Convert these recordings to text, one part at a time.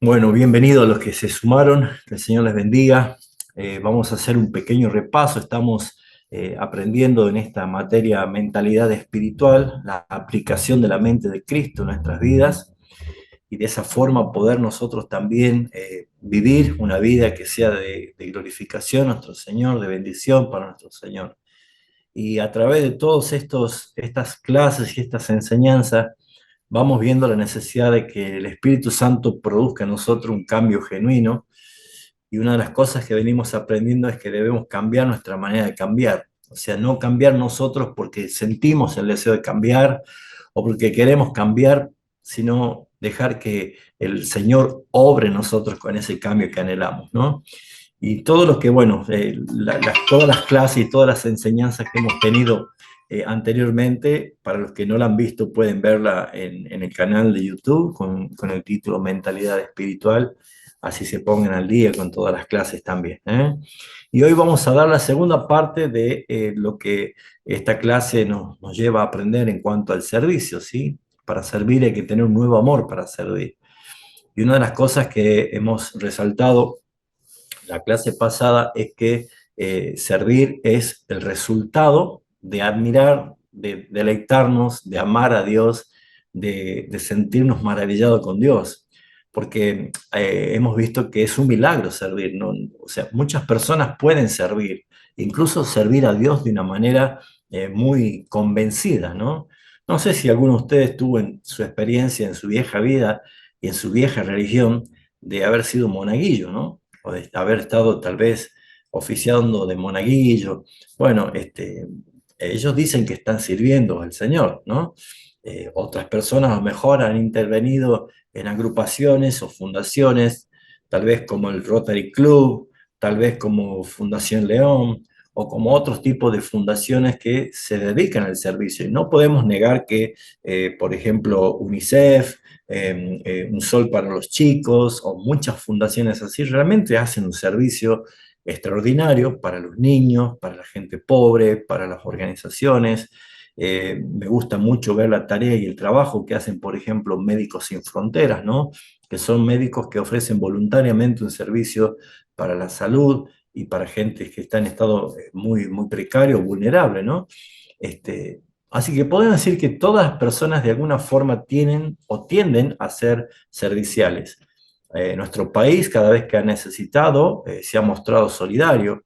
Bueno, bienvenidos a los que se sumaron, que el Señor les bendiga. Vamos a hacer un pequeño repaso. Estamos aprendiendo en esta materia mentalidad espiritual, la aplicación de la mente de Cristo en nuestras vidas y de esa forma poder nosotros también vivir una vida que sea de glorificación a nuestro Señor, de bendición para nuestro Señor. Y a través de todas estas clases y estas enseñanzas, vamos viendo la necesidad de que el Espíritu Santo produzca en nosotros un cambio genuino. Y una de las cosas que venimos aprendiendo es que debemos cambiar nuestra manera de cambiar. O sea, no cambiar nosotros porque sentimos el deseo de cambiar o porque queremos cambiar, sino dejar que el Señor obre en nosotros con ese cambio que anhelamos, ¿no? Y todo lo que, bueno, todas las clases y todas las enseñanzas que hemos tenido anteriormente, para los que no la han visto, pueden verla en el canal de YouTube con el título Mentalidad Espiritual, así se pongan al día con todas las clases también, ¿eh? Y hoy vamos a dar la segunda parte de lo que esta clase nos lleva a aprender en cuanto al servicio, ¿sí? Para servir hay que tener un nuevo amor para servir. Y una de las cosas que hemos resaltado la clase pasada es que servir es el resultado de admirar, de deleitarnos, de amar a Dios, de sentirnos maravillados con Dios. Porque hemos visto que es un milagro servir, ¿no? O sea, muchas personas pueden servir, incluso servir a Dios de una manera muy convencida, ¿no? No sé si alguno de ustedes tuvo en su experiencia, en su vieja vida y en su vieja religión, de haber sido monaguillo, ¿no? O de haber estado tal vez oficiando de monaguillo. Bueno, ellos dicen que están sirviendo al Señor, ¿no? Otras personas a lo mejor han intervenido en agrupaciones o fundaciones, tal vez como el Rotary Club, tal vez como Fundación León o como otros tipos de fundaciones que se dedican al servicio. Y no podemos negar que, por ejemplo, UNICEF, Un Sol para los Chicos o muchas fundaciones así, realmente hacen un servicio extraordinario para los niños, para la gente pobre, para las organizaciones. Me gusta mucho ver la tarea y el trabajo que hacen, por ejemplo, Médicos Sin Fronteras, ¿no? Que son médicos que ofrecen voluntariamente un servicio para la salud y para gente que está en estado muy, muy precario, vulnerable, ¿no? Así que podemos decir que todas las personas de alguna forma tienen o tienden a ser serviciales. Nuestro país, cada vez que ha necesitado, se ha mostrado solidario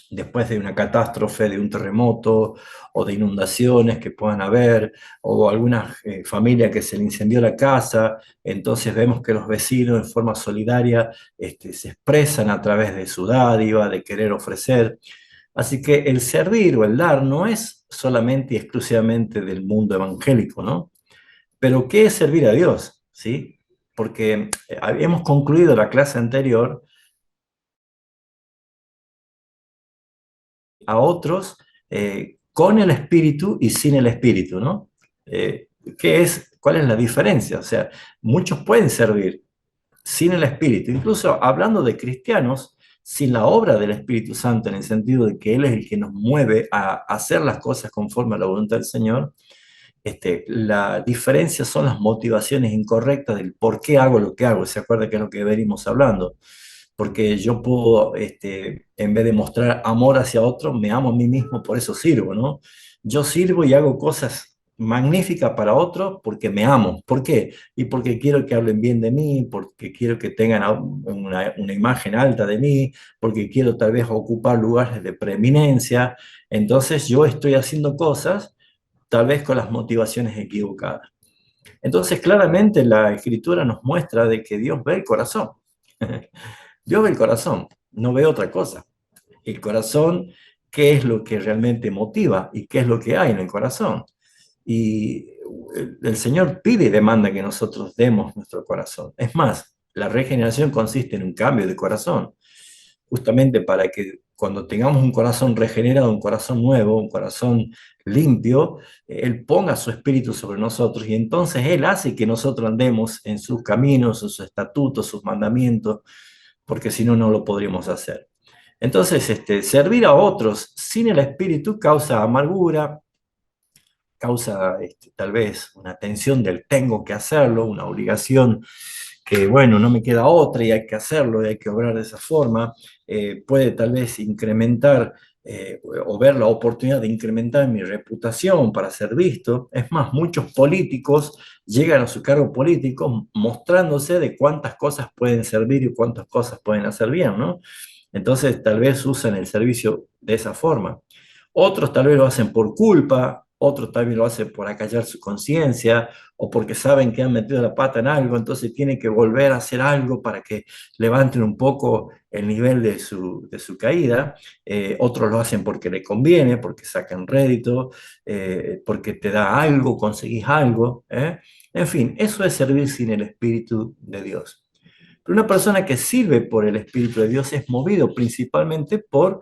después de una catástrofe, de un terremoto o de inundaciones que puedan haber, o alguna familia que se le incendió la casa, entonces vemos que los vecinos en forma solidaria se expresan a través de su dádiva, de querer ofrecer. Así que el servir o el dar no es solamente y exclusivamente del mundo evangélico, ¿no? Pero ¿qué es servir a Dios? ¿Sí? Porque habíamos concluido la clase anterior a otros con el espíritu y sin el espíritu, ¿no? ¿Cuál es la diferencia? O sea, muchos pueden servir sin el espíritu, incluso hablando de cristianos, sin la obra del Espíritu Santo, en el sentido de que Él es el que nos mueve a hacer las cosas conforme a la voluntad del Señor. La diferencia son las motivaciones incorrectas del por qué hago lo que hago. ¿Se acuerda que es lo que venimos hablando? Porque yo puedo, en vez de mostrar amor hacia otro, me amo a mí mismo, por eso sirvo, ¿no? Yo sirvo y hago cosas magníficas para otros porque me amo. ¿Por qué? Y porque quiero que hablen bien de mí, porque quiero que tengan una imagen alta de mí, porque quiero tal vez ocupar lugares de preeminencia. Entonces yo estoy haciendo cosas tal vez con las motivaciones equivocadas. Entonces claramente la escritura nos muestra de que Dios ve el corazón. Dios ve el corazón, no ve otra cosa. El corazón, ¿qué es lo que realmente motiva y qué es lo que hay en el corazón? Y el Señor pide y demanda que nosotros demos nuestro corazón. Es más, la regeneración consiste en un cambio de corazón, justamente para que cuando tengamos un corazón regenerado, un corazón nuevo, un corazón limpio, Él ponga su espíritu sobre nosotros y entonces Él hace que nosotros andemos en sus caminos, sus estatutos, sus mandamientos, porque si no, no lo podríamos hacer. Entonces, servir a otros sin el espíritu causa amargura, causa tal vez una tensión del tengo que hacerlo, una obligación que, bueno, no me queda otra y hay que hacerlo y hay que obrar de esa forma, puede tal vez incrementar o ver la oportunidad de incrementar mi reputación para ser visto. Es más, muchos políticos llegan a su cargo político mostrándose de cuántas cosas pueden servir y cuántas cosas pueden hacer bien, ¿no? Entonces, tal vez usan el servicio de esa forma. Otros tal vez lo hacen por culpa, otros tal vez lo hacen por acallar su conciencia o porque saben que han metido la pata en algo, entonces tienen que volver a hacer algo para que levanten un poco el nivel de su caída. Otros lo hacen porque le conviene, porque sacan rédito, porque te da algo, conseguís algo. En fin, eso es servir sin el Espíritu de Dios. Pero una persona que sirve por el Espíritu de Dios es movido principalmente por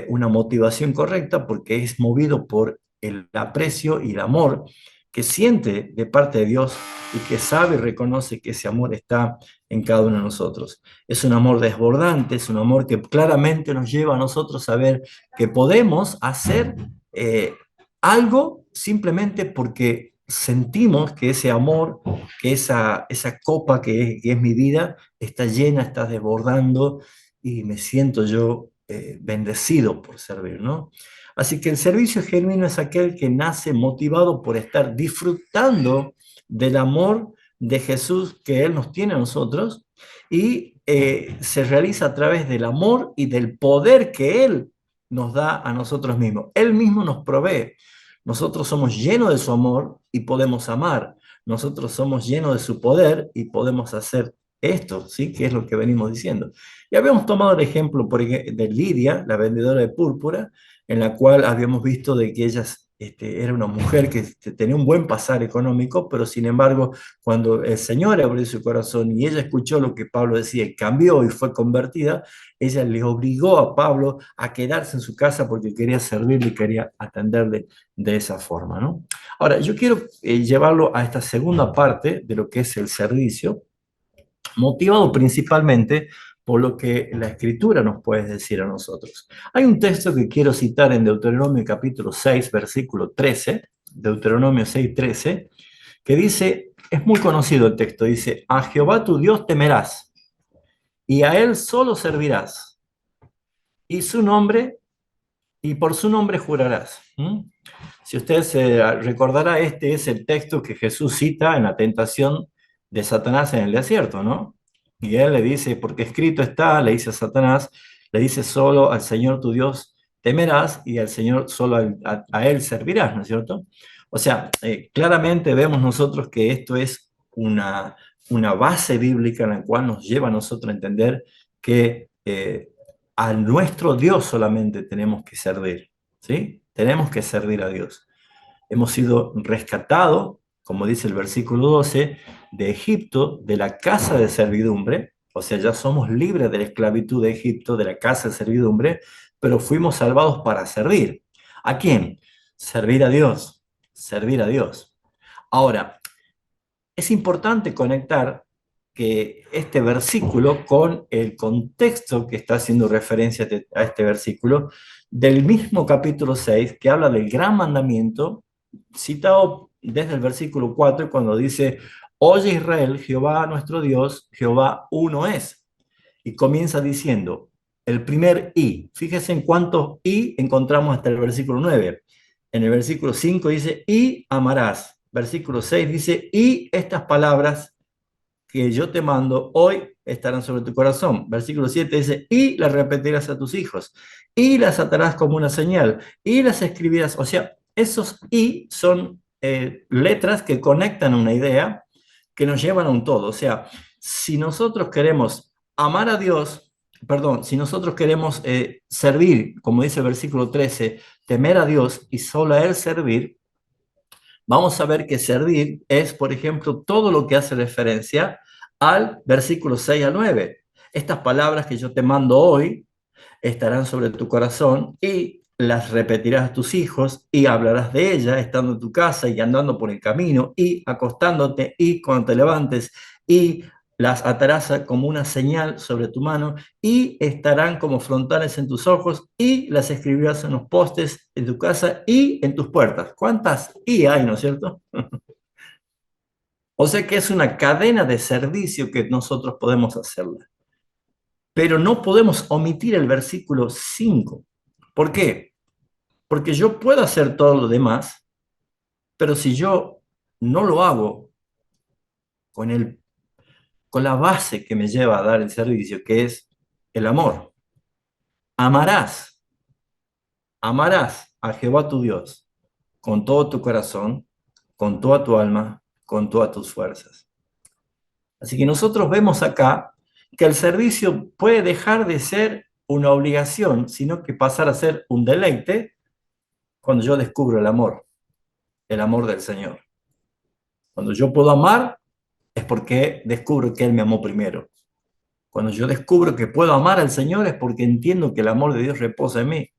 una motivación correcta, porque es movido por el aprecio y el amor que siente de parte de Dios y que sabe y reconoce que ese amor está en cada uno de nosotros. Es un amor desbordante, es un amor que claramente nos lleva a nosotros a ver que podemos hacer eh, algo simplemente porque sentimos que ese amor, que esa copa que es mi vida, está llena, está desbordando y me siento yo bendecido por servir, ¿no? Así que el servicio genuino es aquel que nace motivado por estar disfrutando del amor de Jesús que Él nos tiene a nosotros y se realiza a través del amor y del poder que Él nos da a nosotros mismos. Él mismo nos provee. Nosotros somos llenos de su amor y podemos amar. Nosotros somos llenos de su poder y podemos hacer esto, ¿sí? Que es lo que venimos diciendo. Y habíamos tomado el ejemplo de Lidia, la vendedora de púrpura, en la cual habíamos visto de que ella era una mujer que tenía un buen pasar económico, pero sin embargo, cuando el Señor abrió su corazón y ella escuchó lo que Pablo decía y cambió y fue convertida, ella le obligó a Pablo a quedarse en su casa porque quería servirle y quería atenderle de esa forma, ¿no? Ahora, yo quiero llevarlo a esta segunda parte de lo que es el servicio, motivado principalmente por lo que la Escritura nos puede decir a nosotros. Hay un texto que quiero citar en Deuteronomio capítulo 6, versículo 13, Deuteronomio 6, 13, que dice, es muy conocido el texto, dice, a Jehová tu Dios temerás y a él solo servirás y su nombre y por su nombre jurarás. Si usted se recordará, este es el texto que Jesús cita en la tentación de Satanás en el desierto, ¿no? Y él le dice, porque escrito está, le dice a Satanás, le dice solo al Señor tu Dios temerás y al Señor solo a él servirás, ¿no es cierto? O sea, claramente vemos nosotros que esto es una base bíblica en la cual nos lleva a nosotros a entender que a nuestro Dios solamente tenemos que servir, ¿sí? Tenemos que servir a Dios. Hemos sido rescatados, como dice el versículo 12, de Egipto, de la casa de servidumbre, o sea, ya somos libres de la esclavitud de Egipto, de la casa de servidumbre, pero fuimos salvados para servir. ¿A quién? Servir a Dios, servir a Dios. Ahora, es importante conectar que este versículo con el contexto que está haciendo referencia a este versículo del mismo capítulo 6 que habla del gran mandamiento citado desde el versículo 4 cuando dice, oye Israel, Jehová nuestro Dios, Jehová uno es. Y comienza diciendo, el primer y. Fíjese en cuántos y encontramos hasta el versículo 9. En el versículo 5 dice, y amarás. Versículo 6 dice, y estas palabras que yo te mando hoy estarán sobre tu corazón. Versículo 7 dice, y las repetirás a tus hijos, y las atarás como una señal, y las escribirás. O sea, esos y son letras que conectan una idea que nos llevan a un todo. O sea, si nosotros queremos amar a Dios, perdón, si nosotros queremos servir, como dice el versículo 13, temer a Dios y solo a Él servir, vamos a ver que servir es, por ejemplo, todo lo que hace referencia al versículo 6 al 9. Estas palabras que yo te mando hoy estarán sobre tu corazón y las repetirás a tus hijos y hablarás de ellas estando en tu casa y andando por el camino y acostándote y cuando te levantes y las atarás como una señal sobre tu mano y estarán como frontales en tus ojos y las escribirás en los postes en tu casa y en tus puertas. ¿Cuántas y hay, no es cierto? O sea que es una cadena de servicio que nosotros podemos hacerla. Pero no podemos omitir el versículo 5. ¿Por qué? Porque yo puedo hacer todo lo demás, pero si yo no lo hago con con la base que me lleva a dar el servicio, que es el amor, amarás, amarás a Jehová tu Dios con todo tu corazón, con toda tu alma, con todas tus fuerzas. Así que nosotros vemos acá que el servicio puede dejar de ser una obligación, sino que pasar a ser un deleite cuando yo descubro el amor del Señor. Cuando yo puedo amar es porque descubro que Él me amó primero. Cuando yo descubro que puedo amar al Señor es porque entiendo que el amor de Dios reposa en mí.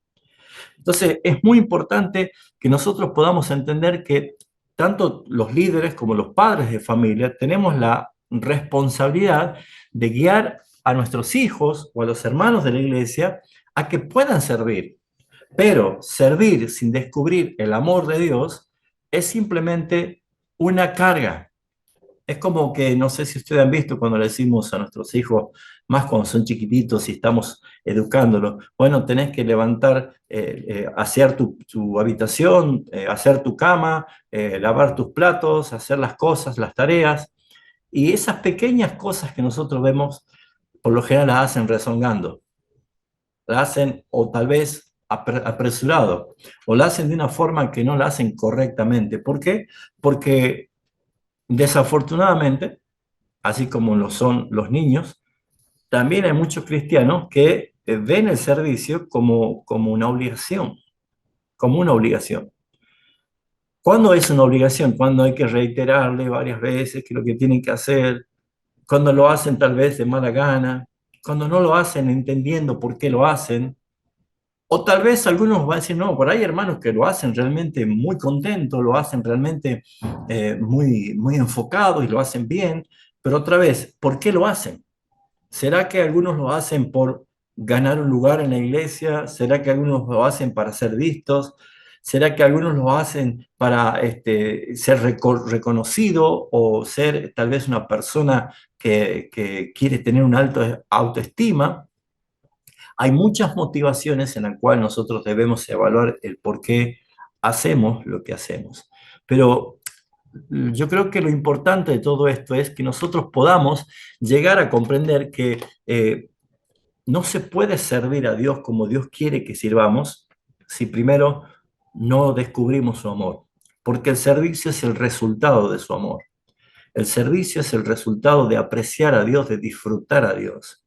Entonces, es muy importante que nosotros podamos entender que tanto los líderes como los padres de familia tenemos la responsabilidad de guiar a nuestros hijos o a los hermanos de la iglesia a que puedan servir. Pero servir sin descubrir el amor de Dios es simplemente una carga. Es como que, no sé si ustedes han visto cuando le decimos a nuestros hijos, más cuando son chiquititos y estamos educándolos, bueno, tenés que levantar, hacer tu habitación, hacer tu cama, lavar tus platos, hacer las cosas, las tareas. Y esas pequeñas cosas que nosotros vemos, por lo general las hacen rezongando, las hacen o tal vez apresurado, o la hacen de una forma que no la hacen correctamente. ¿Por qué? Porque desafortunadamente, así como lo son los niños, también hay muchos cristianos que ven el servicio como una obligación, como una obligación. ¿Cuándo es una obligación? Cuando hay que reiterarle varias veces que lo que tienen que hacer, cuando lo hacen tal vez de mala gana, cuando no lo hacen entendiendo por qué lo hacen, o tal vez algunos van a decir, no, por ahí hay hermanos que lo hacen realmente muy contentos, lo hacen realmente muy enfocados y lo hacen bien, pero otra vez, ¿por qué lo hacen? ¿Será que algunos lo hacen por ganar un lugar en la iglesia? ¿Será que algunos lo hacen para ser vistos? ¿Será que algunos lo hacen para ser reconocido o ser tal vez una persona que quiere tener una alta autoestima? Hay muchas motivaciones en las cuales nosotros debemos evaluar el por qué hacemos lo que hacemos. Pero yo creo que lo importante de todo esto es que nosotros podamos llegar a comprender que no se puede servir a Dios como Dios quiere que sirvamos si primero no descubrimos su amor, porque el servicio es el resultado de su amor. El servicio es el resultado de apreciar a Dios, de disfrutar a Dios.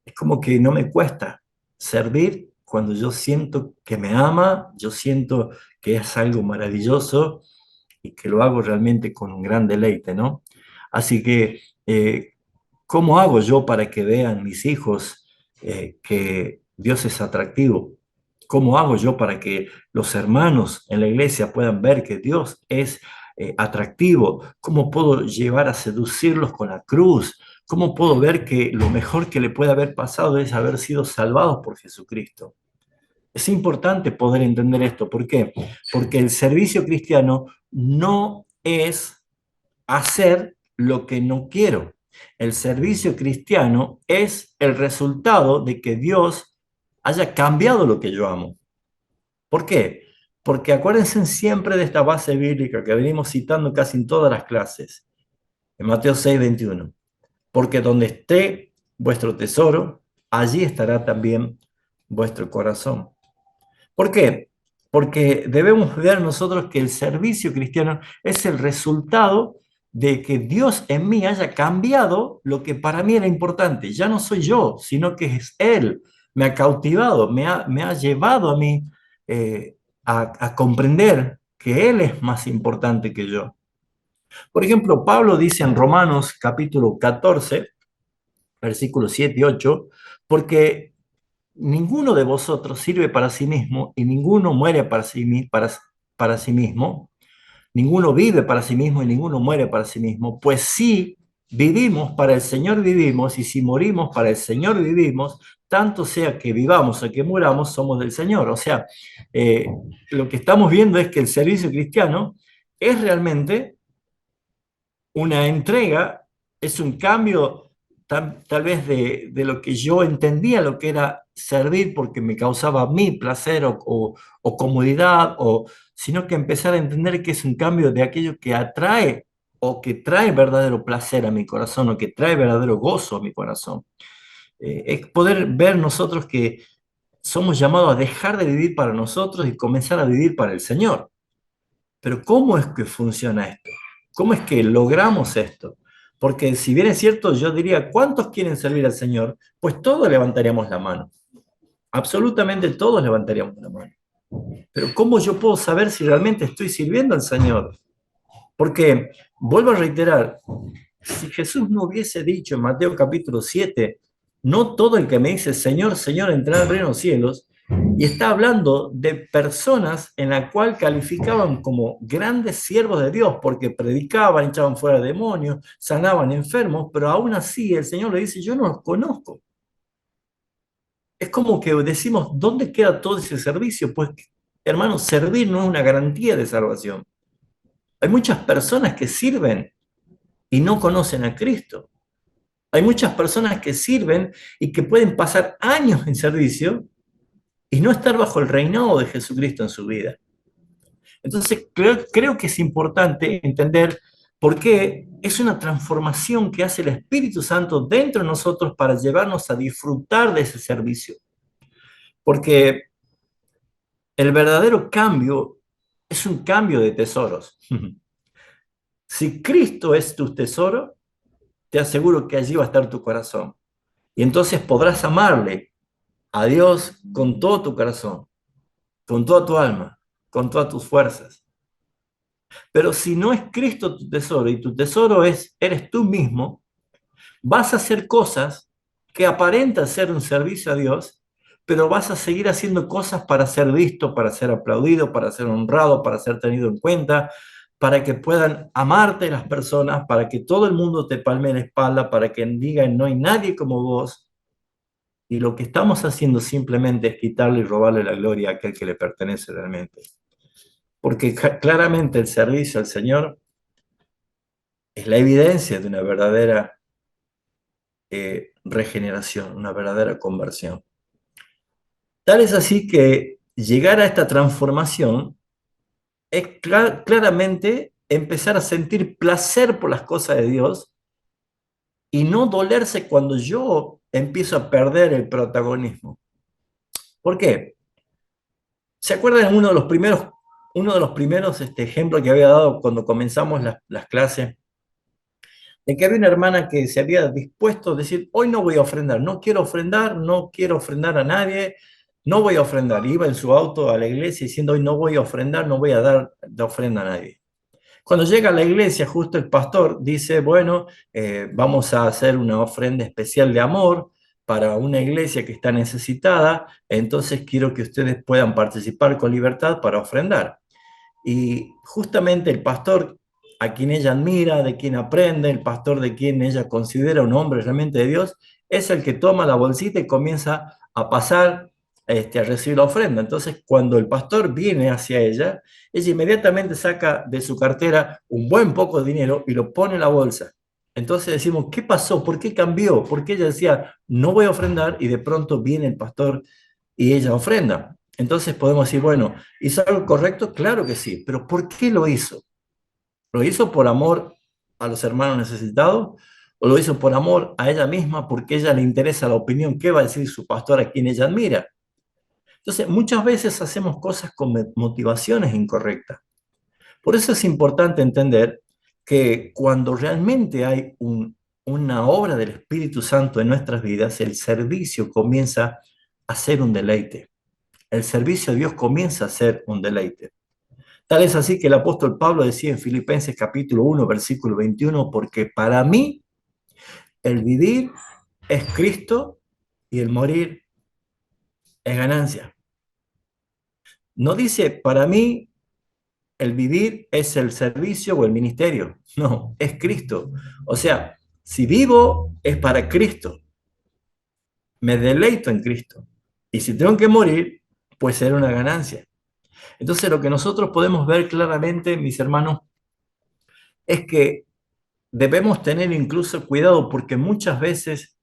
Es como que no me cuesta servir cuando yo siento que me ama, yo siento que es algo maravilloso y que lo hago realmente con un gran deleite, ¿no? Así que, ¿cómo hago yo para que vean mis hijos que Dios es atractivo? ¿Cómo hago yo para que los hermanos en la iglesia puedan ver que Dios es atractivo? ¿Cómo puedo llevar a seducirlos con la cruz? ¿Cómo puedo ver que lo mejor que le puede haber pasado es haber sido salvados por Jesucristo? Es importante poder entender esto. ¿Por qué? Porque el servicio cristiano no es hacer lo que no quiero. El servicio cristiano es el resultado de que Dios haya cambiado lo que yo amo. ¿Por qué? Porque acuérdense siempre de esta base bíblica que venimos citando casi en todas las clases, en Mateo 6:21. Porque donde esté vuestro tesoro, allí estará también vuestro corazón. ¿Por qué? Porque debemos ver nosotros que el servicio cristiano es el resultado de que Dios en mí haya cambiado lo que para mí era importante. Ya no soy yo, sino que es Él. Me ha cautivado, me ha llevado a mí eh, a comprender que Él es más importante que yo. Por ejemplo, Pablo dice en Romanos capítulo 14, versículos 7 y 8, porque ninguno de vosotros sirve para sí mismo y ninguno muere para sí mismo, ninguno vive para sí mismo y ninguno muere para sí mismo, pues si vivimos, para el Señor vivimos, y si morimos, para el Señor vivimos, tanto sea que vivamos o que muramos, somos del Señor. O sea, eh, lo que estamos viendo es que el servicio cristiano es realmente una entrega, es un cambio tal vez de lo que yo entendía, lo que era servir porque me causaba a mí placer o comodidad, sino que empezar a entender que es un cambio de aquello que atrae o que trae verdadero placer a mi corazón o que trae verdadero gozo a mi corazón. Es poder ver nosotros que somos llamados a dejar de vivir para nosotros y comenzar a vivir para el Señor. Pero ¿cómo es que funciona esto? ¿Cómo es que logramos esto? Porque si bien es cierto, yo diría, ¿cuántos quieren servir al Señor? Pues todos levantaríamos la mano. Absolutamente todos levantaríamos la mano. Pero ¿cómo yo puedo saber si realmente estoy sirviendo al Señor? Porque, vuelvo a reiterar, si Jesús no hubiese dicho en Mateo capítulo 7, no todo el que me dice Señor, Señor entrará al reino de los cielos, y está hablando de personas en la cual calificaban como grandes siervos de Dios, porque predicaban, echaban fuera demonios, sanaban enfermos, pero aún así el Señor le dice, yo no los conozco. Es como que decimos, ¿dónde queda todo ese servicio? Pues, hermanos, servir no es una garantía de salvación. Hay muchas personas que sirven y no conocen a Cristo. Hay muchas personas que sirven y que pueden pasar años en servicio y no estar bajo el reinado de Jesucristo en su vida. Entonces, creo que es importante entender por qué es una transformación que hace el Espíritu Santo dentro de nosotros para llevarnos a disfrutar de ese servicio. Porque el verdadero cambio es un cambio de tesoros. Si Cristo es tu tesoro, te aseguro que allí va a estar tu corazón. Y entonces podrás amarle a Dios con todo tu corazón, con toda tu alma, con todas tus fuerzas. Pero si no es Cristo tu tesoro y tu tesoro eres tú mismo, vas a hacer cosas que aparentan ser un servicio a Dios, pero vas a seguir haciendo cosas para ser visto, para ser aplaudido, para ser honrado, para ser tenido en cuenta, para que puedan amarte las personas, para que todo el mundo te palme la espalda, para que digan no hay nadie como vos. Y lo que estamos haciendo simplemente es quitarle y robarle la gloria a aquel que le pertenece realmente. Porque claramente el servicio al Señor es la evidencia de una verdadera regeneración, una verdadera conversión. Tal es así que llegar a esta transformación es claramente empezar a sentir placer por las cosas de Dios y no dolerse cuando yo empiezo a perder el protagonismo. ¿Por qué? ¿Se acuerdan uno de los primeros ejemplos que había dado cuando comenzamos las clases? De que había una hermana que se había dispuesto a decir, hoy no voy a ofrendar, no quiero ofrendar, no quiero ofrendar a nadie, no voy a ofrendar. Iba en su auto a la iglesia diciendo, hoy no voy a ofrendar, no voy a dar de ofrenda a nadie. Cuando llega a la iglesia, justo el pastor dice, bueno, vamos a hacer una ofrenda especial de amor para una iglesia que está necesitada, entonces quiero que ustedes puedan participar con libertad para ofrendar. Y justamente el pastor a quien ella admira, de quien aprende, el pastor de quien ella considera un hombre realmente de Dios, es el que toma la bolsita y comienza a pasar a recibir la ofrenda. Entonces, cuando el pastor viene hacia ella inmediatamente saca de su cartera un buen poco de dinero y lo pone en la bolsa. Entonces decimos, ¿qué pasó? ¿Por qué cambió? ¿Por qué ella decía, no voy a ofrendar y de pronto viene el pastor y ella ofrenda? Entonces podemos decir, bueno, ¿hizo algo correcto? Claro que sí, pero ¿por qué lo hizo? ¿Lo hizo por amor a los hermanos necesitados? ¿O lo hizo por amor a ella misma porque a ella le interesa la opinión que va a decir su pastor a quien ella admira? Entonces, muchas veces hacemos cosas con motivaciones incorrectas. Por eso es importante entender que cuando realmente hay una obra del Espíritu Santo en nuestras vidas, el servicio comienza a ser un deleite. El servicio a Dios comienza a ser un deleite. Tal es así que el apóstol Pablo decía en Filipenses capítulo 1, versículo 21, porque para mí el vivir es Cristo y el morir es ganancia. No dice, para mí el vivir es el servicio o el ministerio. No, es Cristo. O sea, si vivo es para Cristo. Me deleito en Cristo. Y si tengo que morir, pues será una ganancia. Entonces lo que nosotros podemos ver claramente, mis hermanos, es que debemos tener incluso cuidado porque muchas veces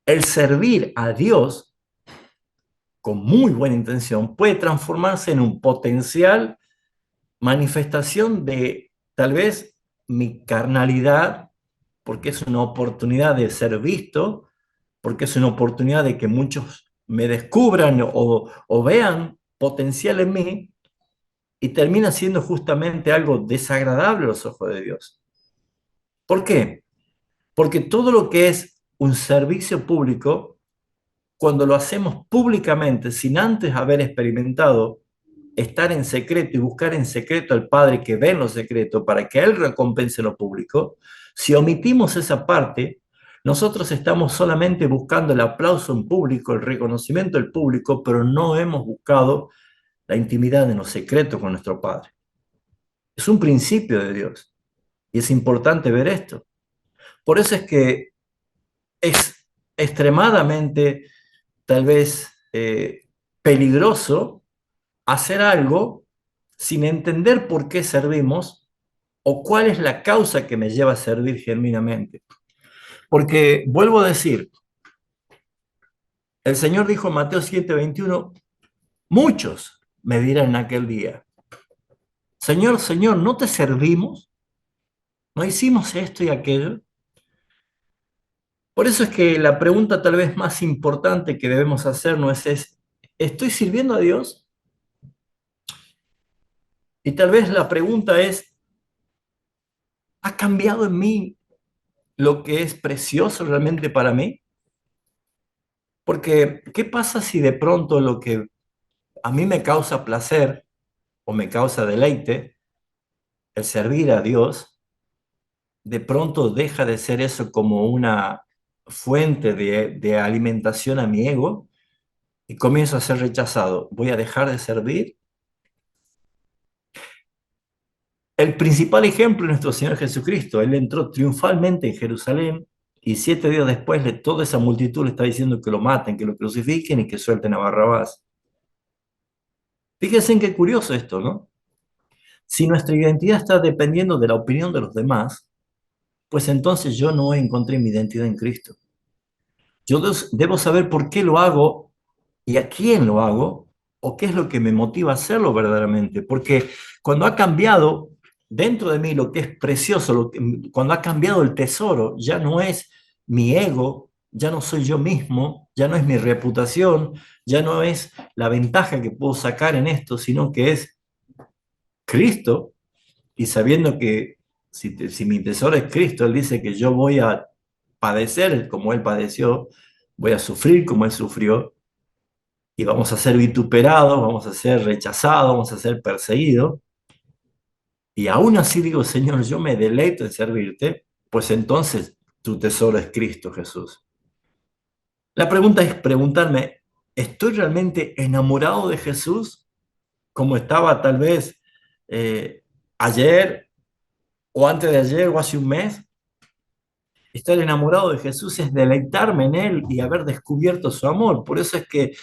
el servir a Dios con muy buena intención puede transformarse en un potencial manifestación de tal vez mi carnalidad, porque es una oportunidad de ser visto, porque es una oportunidad de que muchos me descubran o vean potencial en mí y termina siendo justamente algo desagradable a los ojos de Dios. ¿Por qué? Porque todo lo que es un servicio público, cuando lo hacemos públicamente, sin antes haber experimentado estar en secreto y buscar en secreto al Padre que ve en lo secreto para que Él recompense lo público, si omitimos esa parte, nosotros estamos solamente buscando el aplauso en público, el reconocimiento del público, pero no hemos buscado la intimidad en lo secreto con nuestro Padre. Es un principio de Dios y es importante ver esto. Por eso es que es extremadamente, tal vez, peligroso hacer algo sin entender por qué servimos o cuál es la causa que me lleva a servir genuinamente. Porque, vuelvo a decir, el Señor dijo en Mateo 7:21, muchos me dirán en aquel día, Señor, Señor, ¿no te servimos? ¿No hicimos esto y aquello? Por eso es que la pregunta tal vez más importante que debemos hacernos es, ¿estoy sirviendo a Dios? Y tal vez la pregunta es, ¿ha cambiado en mí lo que es precioso realmente para mí? Porque, ¿qué pasa si de pronto lo que a mí me causa placer o me causa deleite, el servir a Dios, de pronto deja de ser eso como una fuente de alimentación a mi ego y comienzo a ser rechazado? ¿Voy a dejar de servir? El principal ejemplo es nuestro Señor Jesucristo. Él entró triunfalmente en Jerusalén y 7 días después toda esa multitud le está diciendo que lo maten, que lo crucifiquen y que suelten a Barrabás. Fíjense en qué curioso esto, ¿no? Si nuestra identidad está dependiendo de la opinión de los demás, pues entonces yo no encontré mi identidad en Cristo. Yo debo saber por qué lo hago y a quién lo hago o qué es lo que me motiva a hacerlo verdaderamente. Porque cuando ha cambiado dentro de mí lo que es precioso, cuando ha cambiado el tesoro, ya no es mi ego, ya no soy yo mismo, ya no es mi reputación, ya no es la ventaja que puedo sacar en esto, sino que es Cristo. Y sabiendo que si mi tesoro es Cristo, Él dice que yo voy a padecer como Él padeció, voy a sufrir como Él sufrió, y vamos a ser vituperados, vamos a ser rechazados, vamos a ser perseguidos. Y aún así digo, Señor, yo me deleito en servirte, pues entonces tu tesoro es Cristo Jesús. La pregunta es preguntarme, ¿estoy realmente enamorado de Jesús como estaba tal vez ayer o antes de ayer o hace un mes? Estar enamorado de Jesús es deleitarme en Él y haber descubierto su amor. Por eso es que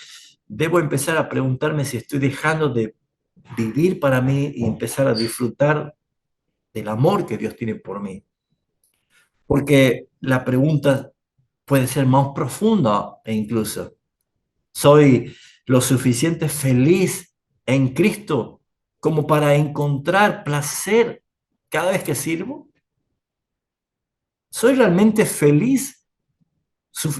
debo empezar a preguntarme si estoy dejando de vivir para mí y empezar a disfrutar del amor que Dios tiene por mí. Porque la pregunta puede ser más profunda e incluso, ¿soy lo suficiente feliz en Cristo como para encontrar placer cada vez que sirvo? ¿Soy realmente feliz,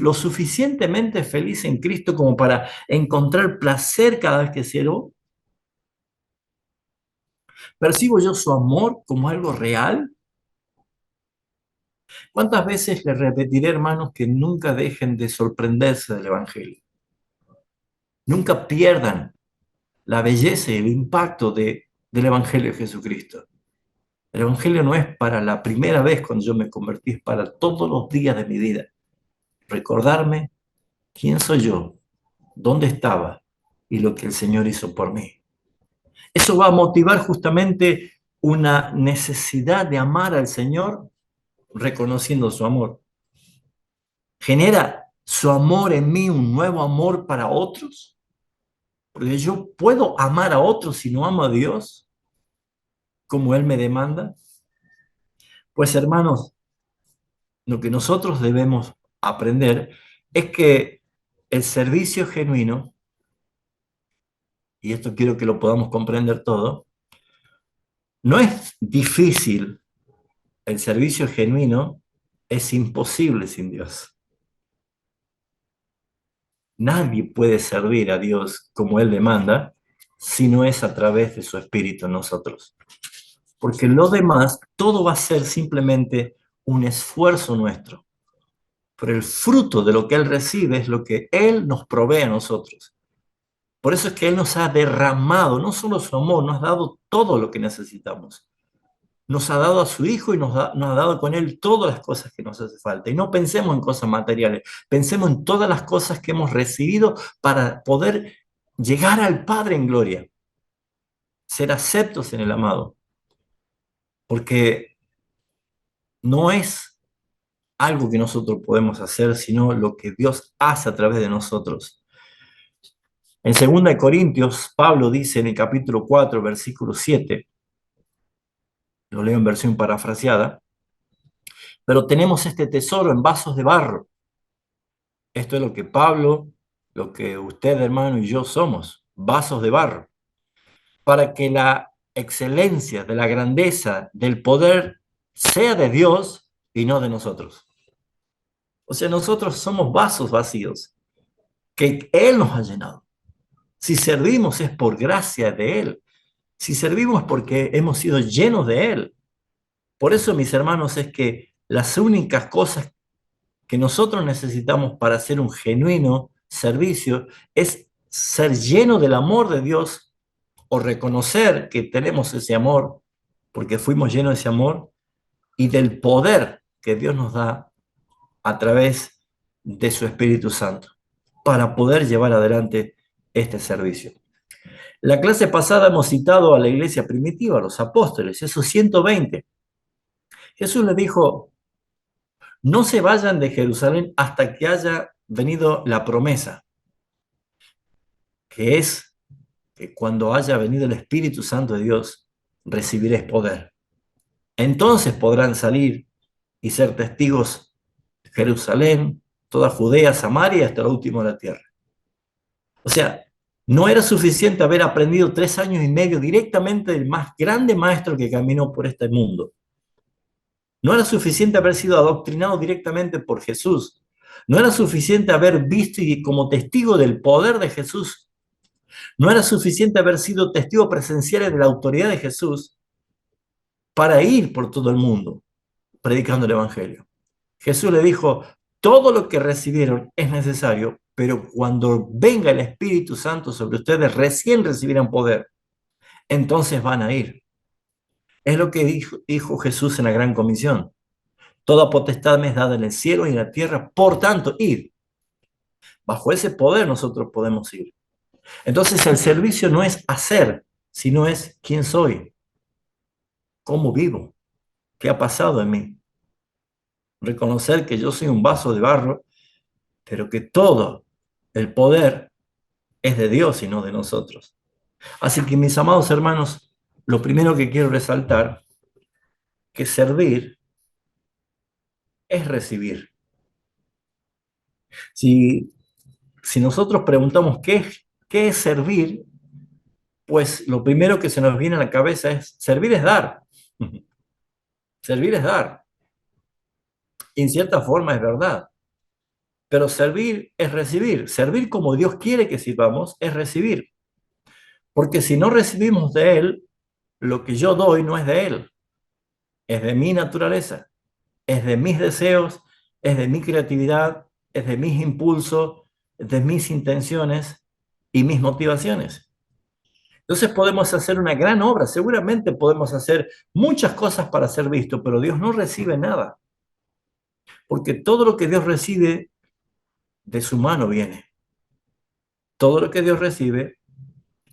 lo suficientemente feliz en Cristo como para encontrar placer cada vez que sirvo? ¿Percibo yo su amor como algo real? ¿Cuántas veces les repetiré, hermanos, que nunca dejen de sorprenderse del Evangelio? Nunca pierdan la belleza y el impacto del Evangelio de Jesucristo. El Evangelio no es para la primera vez cuando yo me convertí, es para todos los días de mi vida. Recordarme quién soy yo, dónde estaba y lo que el Señor hizo por mí. Eso va a motivar justamente una necesidad de amar al Señor reconociendo su amor. ¿Genera su amor en mí un nuevo amor para otros? Porque yo puedo amar a otros si no amo a Dios como Él me demanda. Pues hermanos, Lo que nosotros debemos aprender es que el servicio genuino, y esto quiero que lo podamos comprender todo, no es difícil. El servicio genuino es imposible sin Dios. Nadie puede servir a Dios como Él demanda si no es a través de su Espíritu en nosotros. Porque lo demás, todo va a ser simplemente un esfuerzo nuestro. Pero el fruto de lo que Él recibe es lo que Él nos provee a nosotros. Por eso es que Él nos ha derramado, no solo su amor, nos ha dado todo lo que necesitamos. Nos ha dado a su Hijo y nos ha dado con Él todas las cosas que nos hace falta. Y no pensemos en cosas materiales, pensemos en todas las cosas que hemos recibido para poder llegar al Padre en gloria, ser aceptos en el amado. Porque no es algo que nosotros podemos hacer, sino lo que Dios hace a través de nosotros. En 2 Corintios, Pablo dice en el capítulo 4, versículo 7, lo leo en versión parafraseada, pero tenemos este tesoro en vasos de barro. Esto es lo que Pablo, lo que usted, hermano, y yo somos, vasos de barro, para que la excelencia de la grandeza del poder sea de Dios y no de nosotros. O sea, nosotros somos vasos vacíos que Él nos ha llenado. Si servimos es por gracia de Él. Si servimos es porque hemos sido llenos de Él. Por eso, mis hermanos, es que las únicas cosas que nosotros necesitamos para hacer un genuino servicio es ser lleno del amor de Dios o reconocer que tenemos ese amor porque fuimos llenos de ese amor y del poder que Dios nos da a través de su Espíritu Santo para poder llevar adelante este servicio. La clase pasada hemos citado a la iglesia primitiva, a los apóstoles, esos 120. Jesús les dijo, no se vayan de Jerusalén hasta que haya venido la promesa, que es que cuando haya venido el Espíritu Santo de Dios, recibiréis poder. Entonces podrán salir y ser testigos de Jerusalén, toda Judea, Samaria, hasta lo último de la tierra. O sea, no era suficiente haber aprendido 3 años y medio directamente del más grande maestro que caminó por este mundo. No era suficiente haber sido adoctrinado directamente por Jesús. No era suficiente haber visto y como testigo del poder de Jesús. No era suficiente haber sido testigo presencial de la autoridad de Jesús para ir por todo el mundo predicando el Evangelio. Jesús le dijo, todo lo que recibieron es necesario, pero cuando venga el Espíritu Santo sobre ustedes, recién recibirán poder. Entonces van a ir. Es lo que dijo Jesús en la Gran Comisión. Toda potestad me es dada en el cielo y en la tierra, por tanto, id. Bajo ese poder nosotros podemos ir. Entonces el servicio no es hacer, sino es quién soy, cómo vivo, qué ha pasado en mí. Reconocer que yo soy un vaso de barro, pero que todo el poder es de Dios y no de nosotros. Así que mis amados hermanos, lo primero que quiero resaltar, que servir es recibir. Si, si nosotros preguntamos qué es servir, pues lo primero que se nos viene a la cabeza es servir es dar. Servir es dar. Y en cierta forma es verdad. Pero servir es recibir. Servir como Dios quiere que sirvamos es recibir. Porque si no recibimos de Él, lo que yo doy no es de Él. Es de mi naturaleza. Es de mis deseos, es de mi creatividad, es de mis impulsos, es de mis intenciones y mis motivaciones. Entonces podemos hacer una gran obra, seguramente podemos hacer muchas cosas para ser visto, pero Dios no recibe nada, porque todo lo que Dios recibe de su mano viene. Todo lo que Dios recibe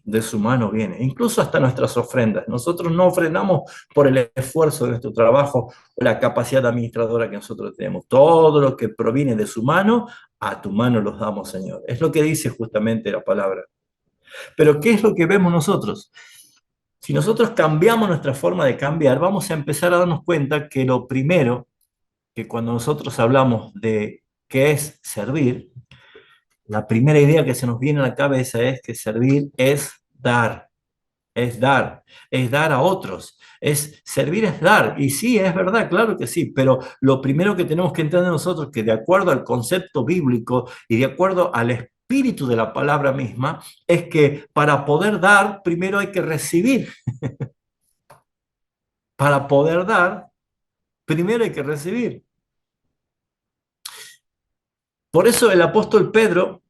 de su mano viene, incluso hasta nuestras ofrendas. Nosotros no ofrendamos por el esfuerzo de nuestro trabajo o la capacidad administradora que nosotros tenemos. Todo lo que proviene de su mano, a tu mano los damos, Señor. Es lo que dice justamente la palabra. Pero ¿qué es lo que vemos nosotros? Si nosotros cambiamos nuestra forma de cambiar, vamos a empezar a darnos cuenta que lo primero que cuando nosotros hablamos de qué es servir, la primera idea que se nos viene a la cabeza es que servir es dar, es dar a otros, es servir es dar. Y sí, es verdad, claro que sí, pero lo primero que tenemos que entender nosotros que de acuerdo al concepto bíblico y de acuerdo al espíritu de la palabra misma, es que para poder dar, primero hay que recibir. Para poder dar, primero hay que recibir. Por eso el apóstol Pedro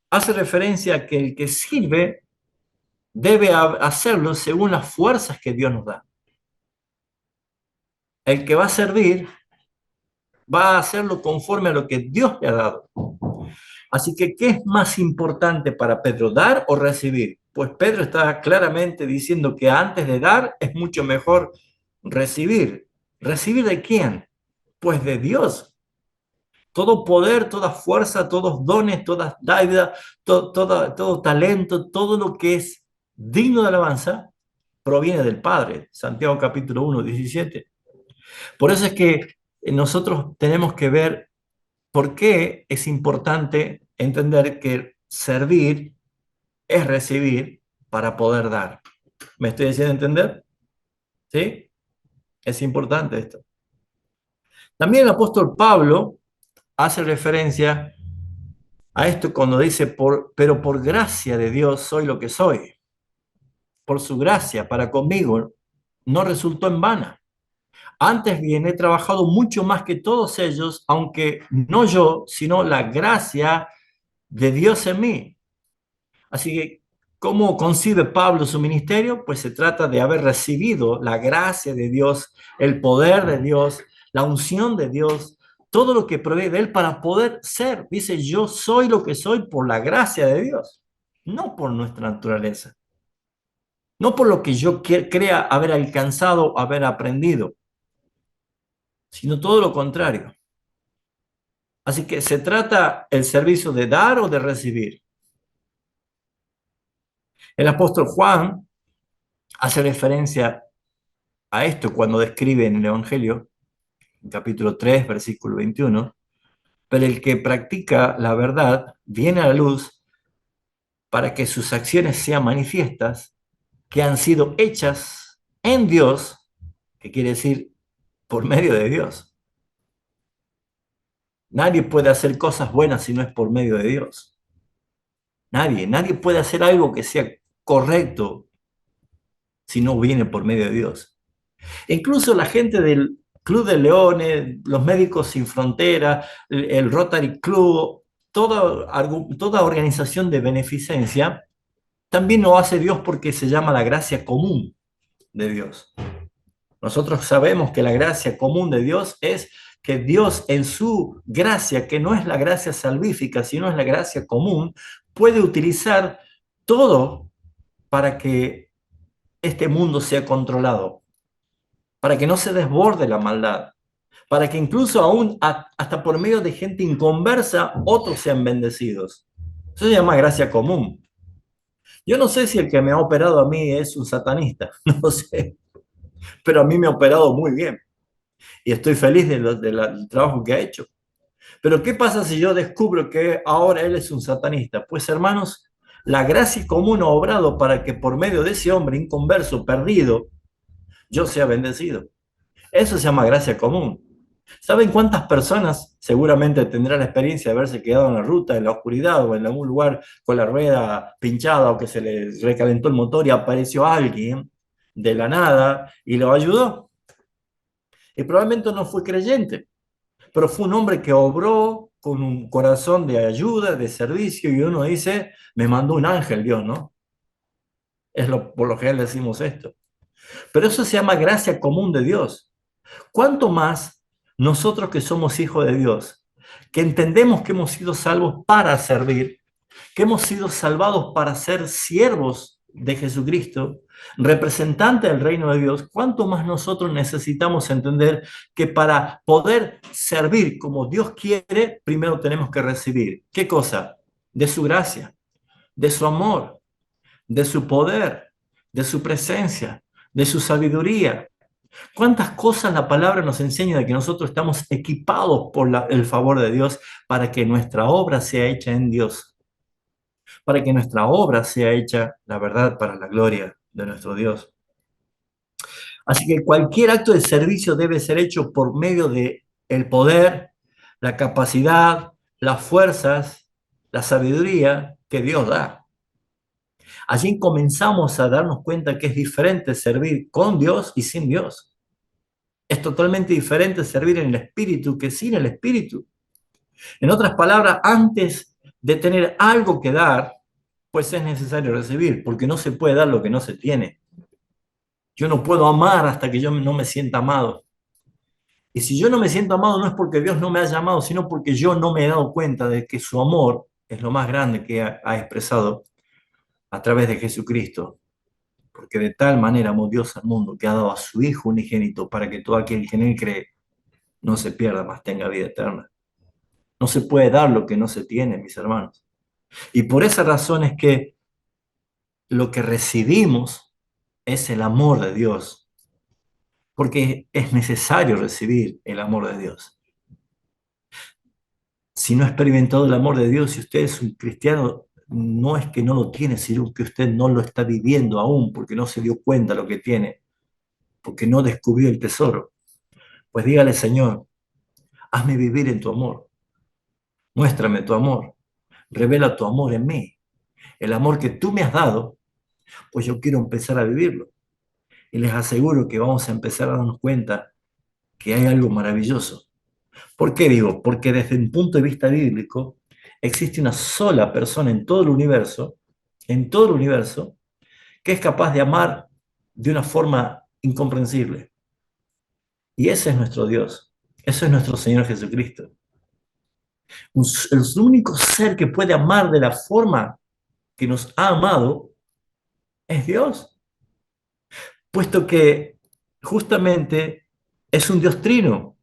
hace referencia a que el que sirve debe hacerlo según las fuerzas que Dios nos da. El que va a servir va a hacerlo conforme a lo que Dios le ha dado. Así que, ¿qué es más importante para Pedro, dar o recibir? Pues Pedro está claramente diciendo que antes de dar es mucho mejor recibir. ¿Recibir de quién? Pues de Dios. Todo poder, toda fuerza, todos dones, todas dádivas, todo talento, todo lo que es digno de alabanza, proviene del Padre. Santiago capítulo 1, 17. Por eso es que nosotros tenemos que ver por qué es importante entender que servir es recibir para poder dar. ¿Me estoy haciendo entender? ¿Sí? Es importante esto. También el apóstol Pablo hace referencia a esto cuando dice, pero por gracia de Dios soy lo que soy. Por su gracia para conmigo no resultó en vana. Antes bien, he trabajado mucho más que todos ellos, aunque no yo, sino la gracia de Dios en mí. Así que, ¿cómo concibe Pablo su ministerio? Pues se trata de haber recibido la gracia de Dios, el poder de Dios, la unción de Dios, todo lo que provee de él para poder ser. Dice, yo soy lo que soy por la gracia de Dios, no por nuestra naturaleza, no por lo que yo crea haber alcanzado, haber aprendido, sino todo lo contrario. Así que se trata el servicio de dar o de recibir. El apóstol Juan hace referencia a esto cuando describe en el Evangelio, en capítulo 3, versículo 21, pero el que practica la verdad viene a la luz para que sus acciones sean manifiestas, que han sido hechas en Dios, que quiere decir por medio de Dios. Nadie puede hacer cosas buenas si no es por medio de Dios. Nadie puede hacer algo que sea correcto si no viene por medio de Dios. Incluso la gente del Club de Leones, los Médicos Sin Fronteras, el Rotary Club, toda organización de beneficencia, también lo hace Dios porque se llama la gracia común de Dios. Nosotros sabemos que la gracia común de Dios es que Dios en su gracia, que no es la gracia salvífica, sino es la gracia común, puede utilizar todo para que este mundo sea controlado, para que no se desborde la maldad, para que incluso aún hasta por medio de gente inconversa otros sean bendecidos. Eso se llama gracia común. Yo no sé si el que me ha operado a mí es un satanista, no sé, pero a mí me ha operado muy bien y estoy feliz del trabajo que ha hecho. Pero ¿qué pasa si yo descubro que ahora él es un satanista? Pues hermanos, la gracia común ha obrado para que por medio de ese hombre inconverso, perdido, yo sea bendecido. Eso se llama gracia común. ¿Saben cuántas personas seguramente tendrán la experiencia de haberse quedado en la ruta, en la oscuridad o en algún lugar con la rueda pinchada o que se les recalentó el motor y apareció alguien de la nada y lo ayudó? Y probablemente no fue creyente, pero fue un hombre que obró con un corazón de ayuda, de servicio, y uno dice, me mandó un ángel Dios, ¿no? Por lo general decimos esto. Pero eso se llama gracia común de Dios. ¿Cuánto más nosotros que somos hijos de Dios, que entendemos que hemos sido salvos para servir, que hemos sido salvados para ser siervos de Jesucristo, representante del reino de Dios, cuánto más nosotros necesitamos entender que para poder servir como Dios quiere, primero tenemos que recibir? ¿Qué cosa? De su gracia, de su amor, de su poder, de su presencia, de su sabiduría. ¿Cuántas cosas la palabra nos enseña de que nosotros estamos equipados por el favor de Dios para que nuestra obra sea hecha en Dios? Para que nuestra obra sea hecha, la verdad, para la gloria de nuestro Dios. Así que cualquier acto de servicio debe ser hecho por medio de el poder, la capacidad, las fuerzas, la sabiduría que Dios da. Allí comenzamos a darnos cuenta que es diferente servir con Dios y sin Dios. Es totalmente diferente servir en el Espíritu que sin el Espíritu. En otras palabras, antes de tener algo que dar, pues es necesario recibir, porque no se puede dar lo que no se tiene. Yo no puedo amar hasta que yo no me sienta amado. Y si yo no me siento amado, no es porque Dios no me haya amado, sino porque yo no me he dado cuenta de que su amor es lo más grande que ha expresado a través de Jesucristo. Porque de tal manera amó Dios al mundo que ha dado a su Hijo unigénito para que todo aquel que en él cree no se pierda, mas tenga vida eterna. No se puede dar lo que no se tiene, mis hermanos. Y por esa razón es que lo que recibimos es el amor de Dios, porque es necesario recibir el amor de Dios. Si no ha experimentado el amor de Dios, si usted es un cristiano, no es que no lo tiene, sino que usted no lo está viviendo aún, porque no se dio cuenta lo que tiene, porque no descubrió el tesoro. Pues dígale, Señor, hazme vivir en tu amor, muéstrame tu amor, revela tu amor en mí, el amor que tú me has dado, pues yo quiero empezar a vivirlo. Y les aseguro que vamos a empezar a darnos cuenta que hay algo maravilloso. ¿Por qué digo? Porque desde un punto de vista bíblico, existe una sola persona en todo el universo, que es capaz de amar de una forma incomprensible. Y ese es nuestro Dios. Ese es nuestro Señor Jesucristo. El único ser que puede amar de la forma que nos ha amado es Dios, puesto que justamente es un Dios trino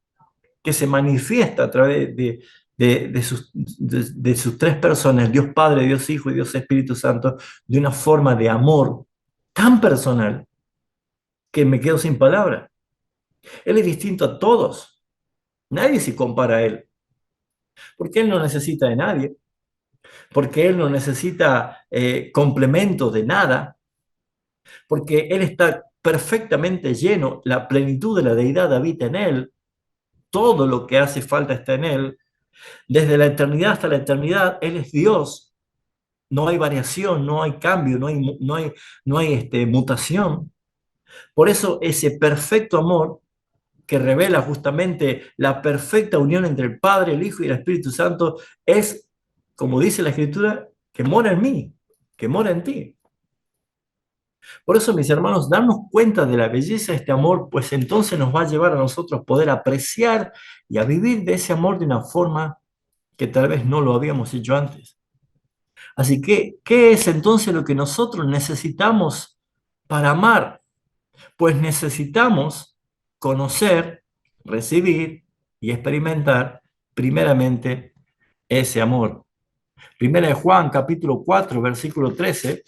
que se manifiesta a través de sus tres personas, Dios Padre, Dios Hijo y Dios Espíritu Santo, de una forma de amor tan personal que me quedo sin palabras. Él es distinto a todos. Nadie se compara a Él, porque Él no necesita de nadie, porque Él no necesita complementos de nada, porque Él está perfectamente lleno, la plenitud de la deidad habita en Él, todo lo que hace falta está en Él. Desde la eternidad hasta la eternidad, Él es Dios. No hay variación, no hay cambio, no hay mutación. Por eso ese perfecto amor que revela justamente la perfecta unión entre el Padre, el Hijo y el Espíritu Santo es, como dice la Escritura, que mora en mí, que mora en ti. Por eso, mis hermanos, darnos cuenta de la belleza de este amor, pues entonces nos va a llevar a nosotros poder apreciar y a vivir de ese amor de una forma que tal vez no lo habíamos hecho antes. Así que, ¿qué es entonces lo que nosotros necesitamos para amar? Pues necesitamos conocer, recibir y experimentar primeramente ese amor. Primera de Juan, capítulo 4, versículo 13,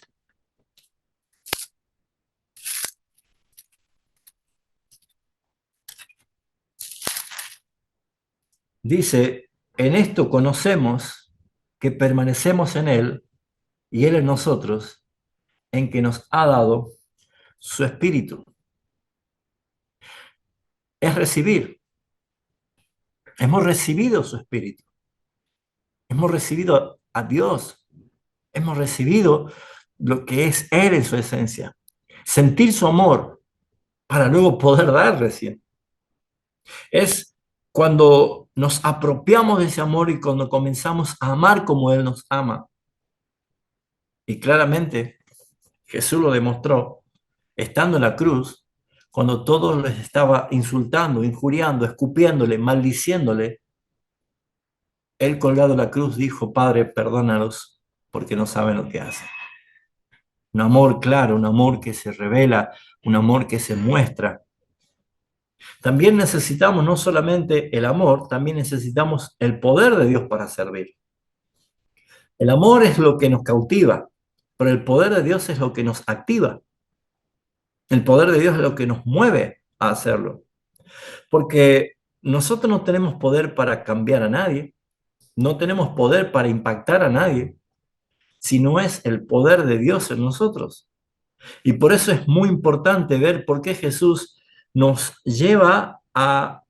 dice, en esto conocemos que permanecemos en Él y Él en nosotros, en que nos ha dado su Espíritu. Es recibir. Hemos recibido su Espíritu. Hemos recibido a Dios. Hemos recibido lo que es Él en su esencia. Sentir su amor para luego poder dar recién. Es cuando nos apropiamos de ese amor y cuando comenzamos a amar como Él nos ama. Y claramente Jesús lo demostró estando en la cruz, cuando todos les estaba insultando, injuriando, escupiéndole, maldiciéndole. Él colgado en la cruz dijo, Padre, perdónalos porque no saben lo que hacen. Un amor claro, un amor que se revela, un amor que se muestra. También necesitamos no solamente el amor, también necesitamos el poder de Dios para servir. El amor es lo que nos cautiva, pero el poder de Dios es lo que nos activa. El poder de Dios es lo que nos mueve. a hacerlo. Porque nosotros no tenemos poder para cambiar a nadie, no tenemos poder para impactar a nadie, si no es el poder de Dios en nosotros. Y por eso es muy importante ver por qué Jesús nos lleva a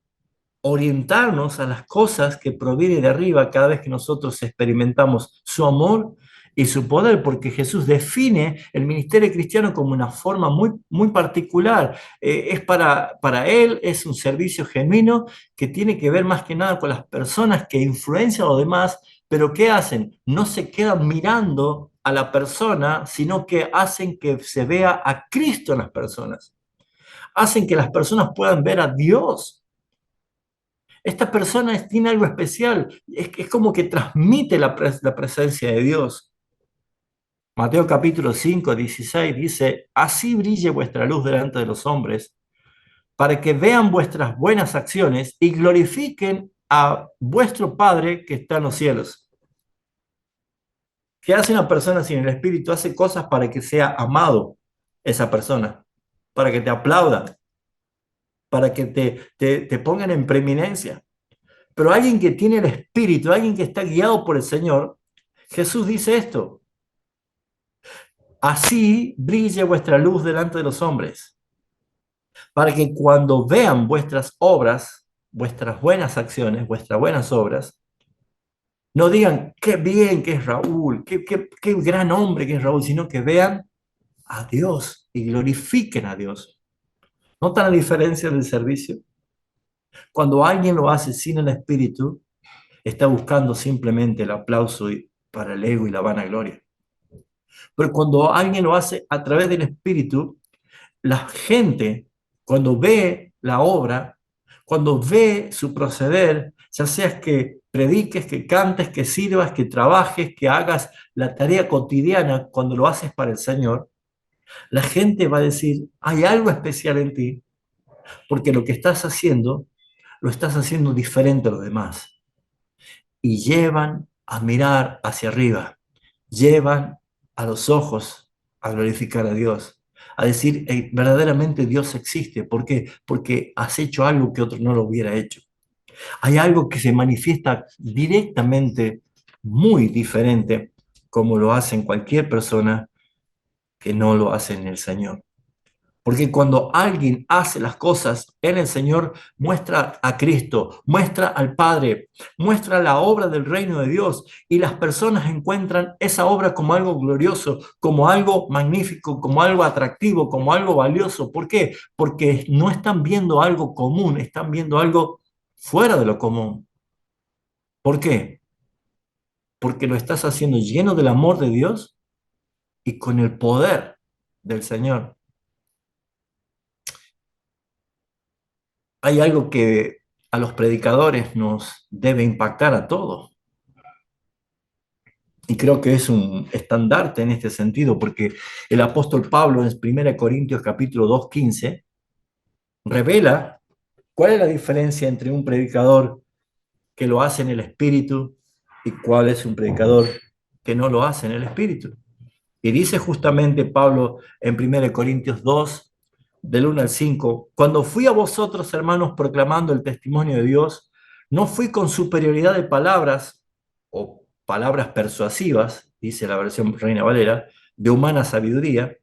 orientarnos a las cosas que provienen de arriba cada vez que nosotros experimentamos su amor y su poder, porque Jesús define el ministerio cristiano como una forma muy, muy particular. Es para Él, es un servicio genuino que tiene que ver más que nada con las personas que influencian a los demás, pero ¿qué hacen? No se quedan mirando a la persona, sino que hacen que se vea a Cristo en las personas. Hacen que las personas puedan ver a Dios. Esta persona tiene algo especial, es como que transmite la presencia de Dios. Mateo capítulo 5, 16 dice, así brille vuestra luz delante de los hombres, para que vean vuestras buenas acciones y glorifiquen a vuestro Padre que está en los cielos. ¿Qué hace una persona sin el Espíritu? Hace cosas para que sea amado esa persona, para que te aplaudan, para que te pongan en preeminencia. Pero alguien que tiene el Espíritu, alguien que está guiado por el Señor, Jesús dice esto, así brille vuestra luz delante de los hombres, para que cuando vean vuestras obras, vuestras buenas acciones, vuestras buenas obras, no digan qué bien que es Raúl, qué gran hombre que es Raúl, sino que vean a Dios y glorifiquen a Dios. ¿Notan la diferencia del servicio? Cuando alguien lo hace sin el Espíritu, está buscando simplemente el aplauso para el ego y la vanagloria. Pero cuando alguien lo hace a través del Espíritu, la gente, cuando ve la obra, cuando ve su proceder, ya seas que prediques, que cantes, que sirvas, que trabajes, que hagas la tarea cotidiana, cuando lo haces para el Señor, la gente va a decir, hay algo especial en ti, porque lo que estás haciendo, lo estás haciendo diferente a los demás. Y llevan a mirar hacia arriba, llevan a los ojos a glorificar a Dios, a decir, verdaderamente Dios existe. ¿Por qué? Porque has hecho algo que otro no lo hubiera hecho. Hay algo que se manifiesta directamente muy diferente, como lo hacen cualquier persona que no lo hace en el Señor. Porque cuando alguien hace las cosas en el Señor, muestra a Cristo, muestra al Padre, muestra la obra del reino de Dios y las personas encuentran esa obra como algo glorioso, como algo magnífico, como algo atractivo, como algo valioso. ¿Por qué? Porque no están viendo algo común, están viendo algo fuera de lo común. ¿Por qué? Porque lo estás haciendo lleno del amor de Dios y con el poder del Señor. Hay algo que a los predicadores nos debe impactar a todos. Y creo que es un estandarte en este sentido, porque el apóstol Pablo en 1 Corintios capítulo 2:15 revela cuál es la diferencia entre un predicador que lo hace en el Espíritu y cuál es un predicador que no lo hace en el Espíritu. Y dice justamente Pablo en 1 Corintios 2, del 1 al 5, cuando fui a vosotros, hermanos, proclamando el testimonio de Dios, no fui con superioridad de palabras o palabras persuasivas, dice la versión Reina Valera, de humana sabiduría,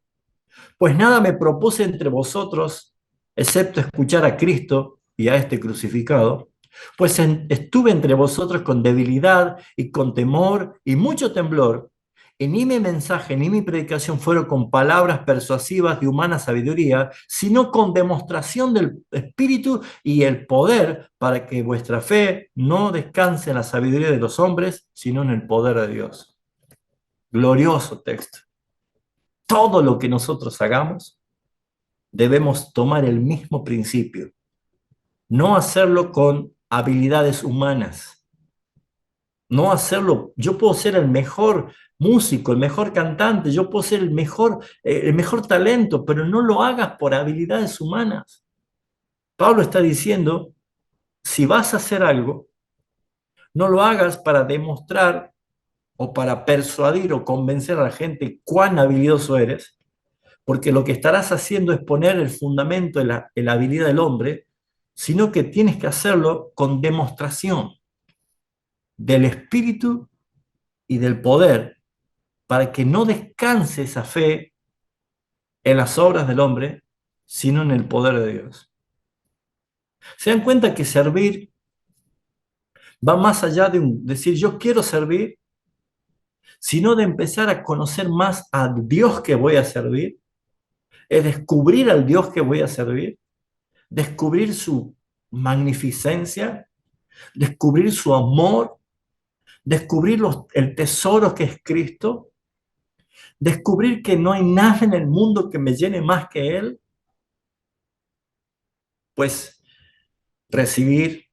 pues nada me propuse entre vosotros, excepto escuchar a Cristo y a este crucificado, pues estuve entre vosotros con debilidad y con temor y mucho temblor, y ni mi mensaje ni mi predicación fueron con palabras persuasivas de humana sabiduría, sino con demostración del Espíritu y el poder, para que vuestra fe no descanse en la sabiduría de los hombres, sino en el poder de Dios. Glorioso texto. Todo lo que nosotros hagamos debemos tomar el mismo principio, no hacerlo con habilidades humanas, no hacerlo, yo puedo ser el mejor músico, el mejor cantante, yo puedo ser el mejor talento, pero no lo hagas por habilidades humanas. Pablo está diciendo, si vas a hacer algo, no lo hagas para demostrar o para persuadir o convencer a la gente cuán habilidoso eres, porque lo que estarás haciendo es poner el fundamento en la habilidad del hombre, sino que tienes que hacerlo con demostración del espíritu y del poder, para que no descanse esa fe en las obras del hombre, sino en el poder de Dios. Se dan cuenta que servir va más allá de decir yo quiero servir, sino de empezar a conocer más a Dios que voy a servir, es descubrir al Dios que voy a servir, descubrir su magnificencia, descubrir su amor, descubrir el tesoro que es Cristo, descubrir que no hay nada en el mundo que me llene más que Él, pues recibir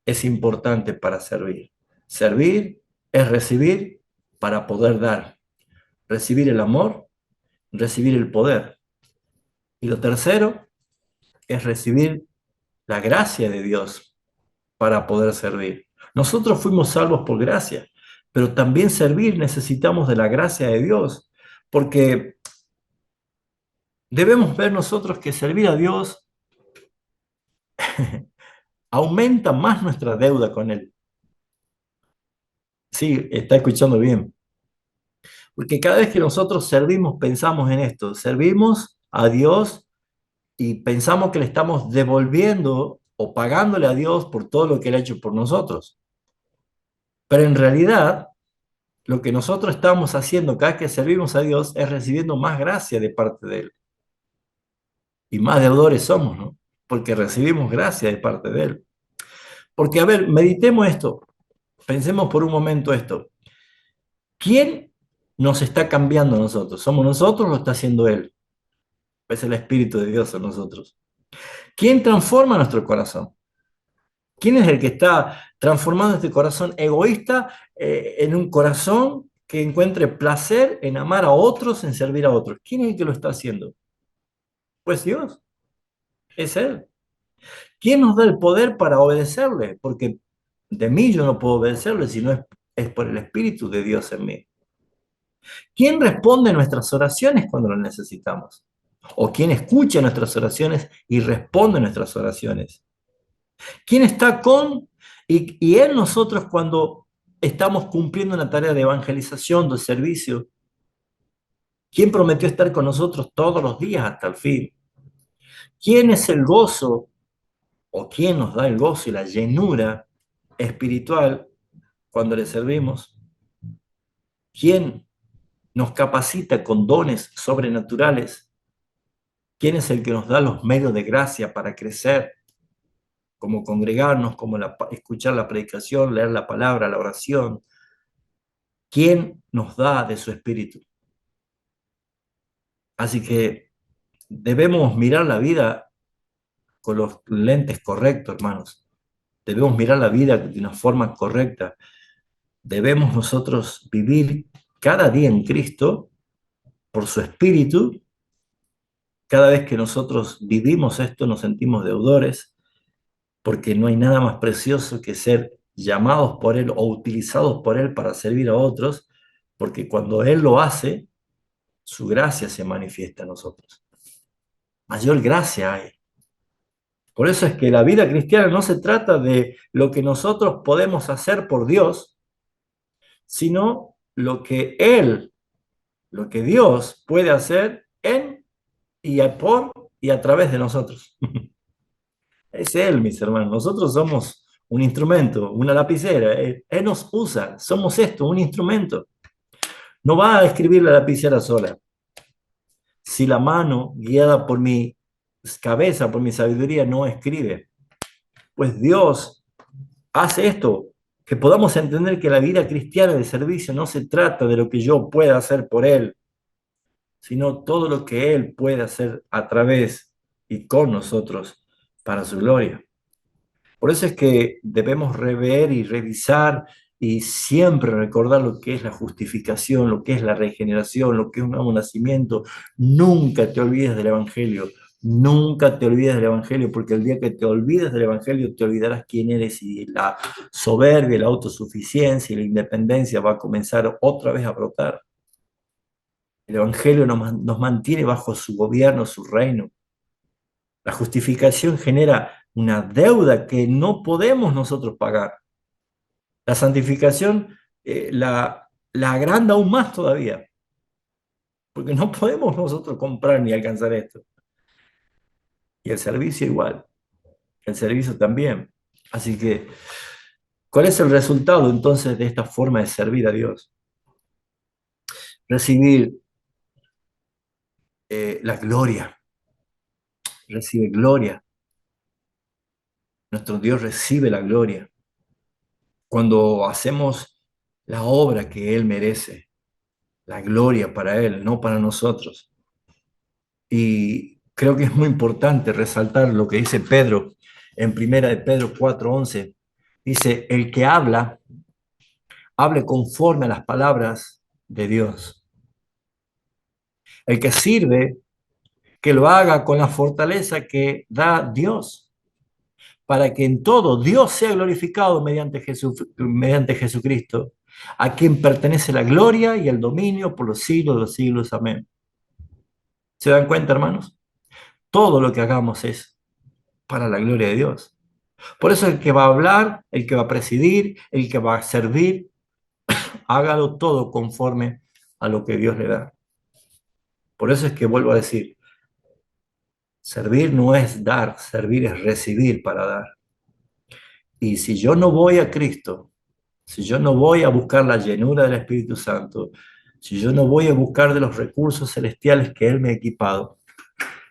es importante para servir. Servir es recibir para poder dar. Recibir el amor, recibir el poder. Y lo tercero es recibir la gracia de Dios para poder servir. Nosotros fuimos salvos por gracia, pero también servir necesitamos de la gracia de Dios, porque debemos ver nosotros que servir a Dios aumenta más nuestra deuda con Él. Sí, está escuchando bien. Porque cada vez que nosotros servimos, pensamos en esto, servimos a Dios y pensamos que le estamos devolviendo o pagándole a Dios por todo lo que Él ha hecho por nosotros. Pero en realidad, lo que nosotros estamos haciendo cada vez que servimos a Dios es recibiendo más gracia de parte de Él. Y más deudores somos, ¿no? Porque recibimos gracia de parte de Él. Porque, a ver, meditemos esto, pensemos por un momento esto. ¿Quién nos está cambiando a nosotros? ¿Somos nosotros o lo está haciendo Él? Es el Espíritu de Dios en nosotros. ¿Quién transforma nuestro corazón? ¿Quién es el que está transformando este corazón egoísta en un corazón que encuentre placer en amar a otros, en servir a otros? ¿Quién es el que lo está haciendo? Pues Dios, es Él. ¿Quién nos da el poder para obedecerle? Porque de mí yo no puedo obedecerle, sino es por el Espíritu de Dios en mí. ¿Quién responde nuestras oraciones cuando lo necesitamos? ¿O quién escucha nuestras oraciones y responde nuestras oraciones? ¿Quién está con y en nosotros cuando estamos cumpliendo una tarea de evangelización, de servicio? ¿Quién prometió estar con nosotros todos los días hasta el fin? ¿Quién es el gozo o quién nos da el gozo y la llenura espiritual cuando le servimos? ¿Quién nos capacita con dones sobrenaturales? ¿Quién es el que nos da los medios de gracia para crecer, como congregarnos, como escuchar la predicación, leer la palabra, la oración? ¿Quién nos da de su espíritu? Así que debemos mirar la vida con los lentes correctos, hermanos. Debemos mirar la vida de una forma correcta. Debemos nosotros vivir cada día en Cristo por su espíritu. Cada vez que nosotros vivimos esto nos sentimos deudores, porque no hay nada más precioso que ser llamados por Él o utilizados por Él para servir a otros, porque cuando Él lo hace, su gracia se manifiesta en nosotros. Mayor gracia hay. Por eso es que la vida cristiana no se trata de lo que nosotros podemos hacer por Dios, sino lo que Él, lo que Dios puede hacer en y por y a través de nosotros. Es Él, mis hermanos. Nosotros somos un instrumento, una lapicera. Él nos usa, somos esto, un instrumento. No va a escribir la lapicera sola. Si la mano, guiada por mi cabeza, por mi sabiduría, no escribe, pues Dios hace esto, que podamos entender que la vida cristiana de servicio no se trata de lo que yo pueda hacer por Él, sino todo lo que Él puede hacer a través y con nosotros para su gloria. Por eso es que debemos rever y revisar y siempre recordar lo que es la justificación, lo que es la regeneración, lo que es un nuevo nacimiento. Nunca te olvides del Evangelio, nunca te olvides del Evangelio, porque el día que te olvides del Evangelio te olvidarás quién eres y la soberbia, la autosuficiencia y la independencia va a comenzar otra vez a brotar. El Evangelio nos mantiene bajo su gobierno, su reino. La justificación genera una deuda que no podemos nosotros pagar. La santificación la agranda aún más todavía, porque no podemos nosotros comprar ni alcanzar esto. Y el servicio igual, el servicio también. Así que, ¿cuál es el resultado entonces de esta forma de servir a Dios? Recibir la gloria, recibe gloria. Nuestro Dios recibe la gloria. Cuando hacemos la obra que Él merece, la gloria para Él, no para nosotros. Y creo que es muy importante resaltar lo que dice Pedro en Primera de Pedro 4:11. Dice, el que hable conforme a las palabras de Dios. El que sirve, que lo haga con la fortaleza que da Dios, para que en todo Dios sea glorificado mediante Jesucristo, a quien pertenece la gloria y el dominio por los siglos de los siglos. Amén. ¿Se dan cuenta, hermanos? Todo lo que hagamos es para la gloria de Dios. Por eso el que va a hablar, el que va a presidir, el que va a servir, hágalo todo conforme a lo que Dios le da. Por eso es que vuelvo a decir, servir no es dar, servir es recibir para dar. Y si yo no voy a Cristo, si yo no voy a buscar la llenura del Espíritu Santo, si yo no voy a buscar de los recursos celestiales que Él me ha equipado,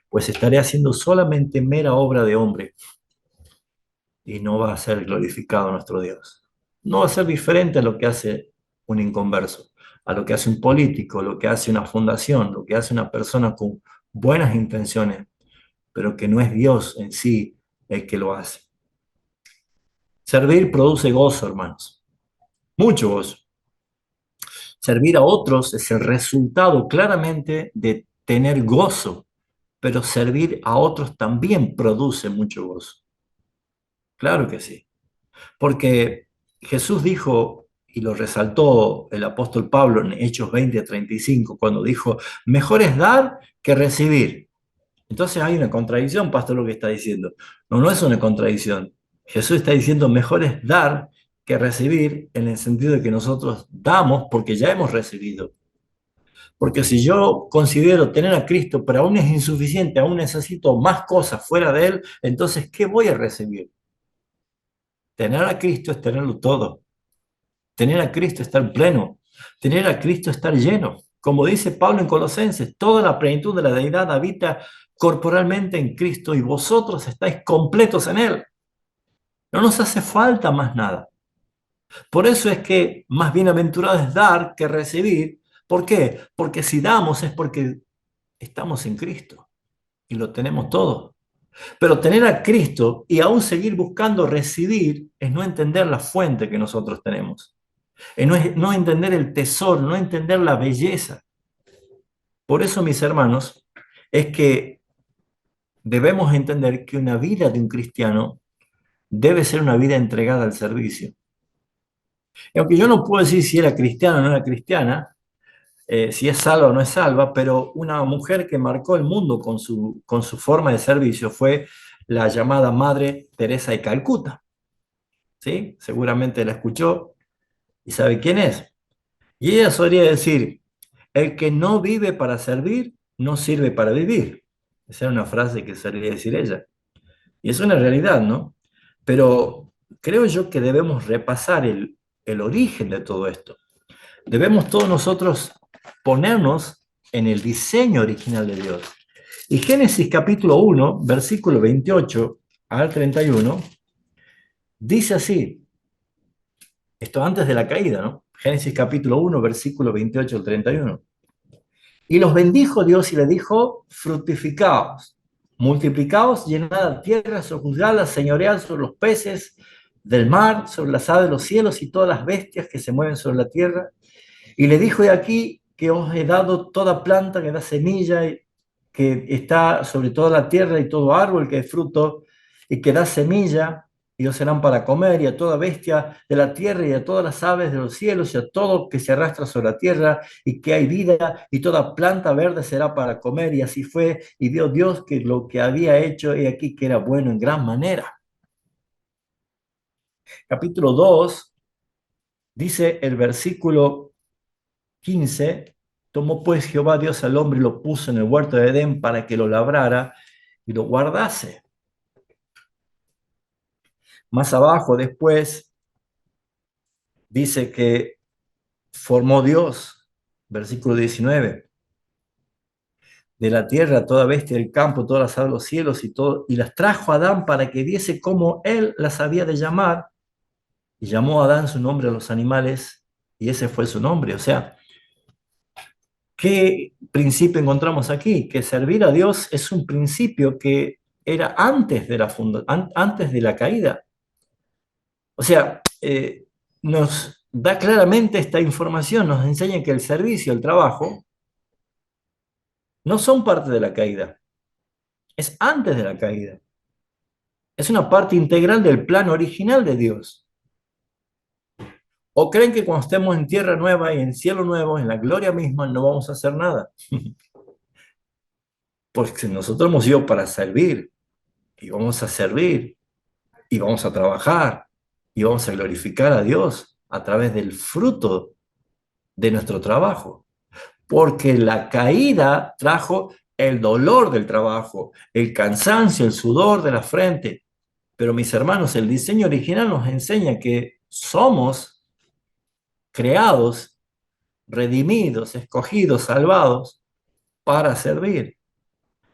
pues estaré haciendo solamente mera obra de hombre y no va a ser glorificado nuestro Dios. No va a ser diferente a lo que hace un inconverso, a lo que hace un político, lo que hace una fundación, lo que hace una persona con buenas intenciones, pero que no es Dios en sí el que lo hace. Servir produce gozo, hermanos, mucho gozo. Servir a otros es el resultado claramente de tener gozo, pero servir a otros también produce mucho gozo. Claro que sí. Porque Jesús dijo, y lo resaltó el apóstol Pablo en Hechos 20:35, cuando dijo, mejor es dar que recibir. Entonces hay una contradicción, pastor, lo que está diciendo. No, no es una contradicción. Jesús está diciendo, mejor es dar que recibir, en el sentido de que nosotros damos porque ya hemos recibido. Porque si yo considero tener a Cristo, pero aún es insuficiente, aún necesito más cosas fuera de Él, entonces, ¿qué voy a recibir? Tener a Cristo es tenerlo todo. Tener a Cristo es estar pleno. Tener a Cristo es estar lleno. Como dice Pablo en Colosenses, toda la plenitud de la deidad habita corporalmente en Cristo y vosotros estáis completos en Él. No nos hace falta más nada. Por eso es que más bienaventurado es dar que recibir. ¿Por qué? Porque si damos es porque estamos en Cristo y lo tenemos todo. Pero tener a Cristo y aún seguir buscando recibir es no entender la fuente que nosotros tenemos. Es no entender el tesoro, no entender la belleza. Por eso, mis hermanos, es que debemos entender que una vida de un cristiano debe ser una vida entregada al servicio. Y aunque yo no puedo decir si era cristiana o no era cristiana, si es salva o no es salva, pero una mujer que marcó el mundo con su forma de servicio fue la llamada Madre Teresa de Calcuta. ¿Sí? Seguramente la escuchó y sabe quién es. Y ella solía decir, el que no vive para servir, no sirve para vivir. Esa era una frase que solía decir ella. Y es una realidad, ¿no? Pero creo yo que debemos repasar el origen de todo esto. Debemos todos nosotros ponernos en el diseño original de Dios. Y Génesis capítulo 1, versículo 28 al 31, dice así, esto antes de la caída, ¿no? Génesis capítulo 1, versículo 28 al 31. Y los bendijo Dios y le dijo, fructificaos, multiplicaos, llenad la tierra, sojuzgadla, señoread sobre los peces del mar, sobre las aves de los cielos y todas las bestias que se mueven sobre la tierra. Y le dijo, de aquí que os he dado toda planta que da semilla, que está sobre toda la tierra y todo árbol que es fruto y que da semilla, y os serán para comer, y a toda bestia de la tierra, y a todas las aves de los cielos, y a todo que se arrastra sobre la tierra, y que hay vida, y toda planta verde será para comer. Y así fue, y vio Dios que lo que había hecho, y aquí que era bueno en gran manera. Capítulo 2 dice el versículo 15: tomó pues Jehová Dios al hombre y lo puso en el huerto de Edén para que lo labrara y lo guardase. Más abajo después dice que formó Dios, versículo 19, de la tierra toda bestia del campo, todas las aves de los cielos y todo, y las trajo a Adán para que viese cómo él las había de llamar, y llamó a Adán su nombre a los animales, y ese fue su nombre. O sea, ¿qué principio encontramos aquí? Que servir a Dios es un principio que era antes de antes de la caída. O sea, nos da claramente esta información, nos enseña que el servicio, el trabajo, no son parte de la caída, es antes de la caída. Es una parte integral del plan original de Dios. ¿O creen que cuando estemos en tierra nueva y en cielo nuevo, en la gloria misma, no vamos a hacer nada? Porque nosotros hemos ido para servir, y vamos a servir, y vamos a trabajar, y vamos a glorificar a Dios a través del fruto de nuestro trabajo. Porque la caída trajo el dolor del trabajo, el cansancio, el sudor de la frente. Pero mis hermanos, el diseño original nos enseña que somos creados, redimidos, escogidos, salvados para servir.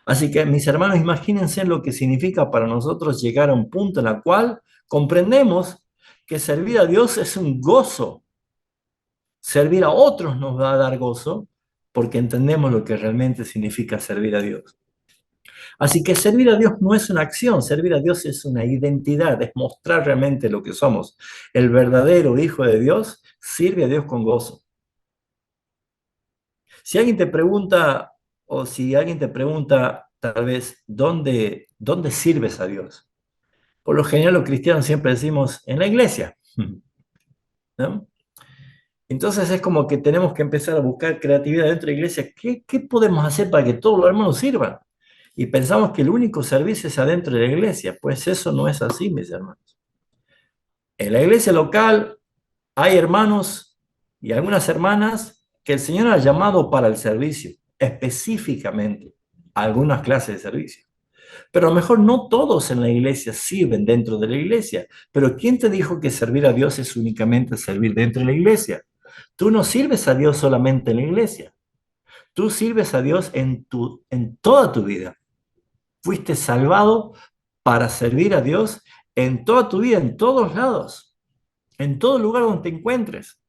Así que mis hermanos, imagínense lo que significa para nosotros llegar a un punto en el cual comprendemos que servir a Dios es un gozo. Servir a otros nos va a dar gozo porque entendemos lo que realmente significa servir a Dios. Así que servir a Dios no es una acción, servir a Dios es una identidad, es mostrar realmente lo que somos. El verdadero Hijo de Dios sirve a Dios con gozo. Si alguien te pregunta, o si alguien te pregunta tal vez, ¿dónde sirves a Dios? Por lo general los cristianos siempre decimos, en la iglesia, ¿no? Entonces es como que tenemos que empezar a buscar creatividad dentro de la iglesia. ¿Qué podemos hacer para que todos los hermanos sirvan? Y pensamos que el único servicio es adentro de la iglesia. Pues eso no es así, mis hermanos. En la iglesia local hay hermanos y algunas hermanas que el Señor ha llamado para el servicio, específicamente algunas clases de servicio. Pero a lo mejor no todos en la iglesia sirven dentro de la iglesia. Pero ¿quién te dijo que servir a Dios es únicamente servir dentro de la iglesia? Tú no sirves a Dios solamente en la iglesia. Tú sirves a Dios en toda tu vida. Fuiste salvado para servir a Dios en toda tu vida, en todos lados, en todo lugar donde te encuentres.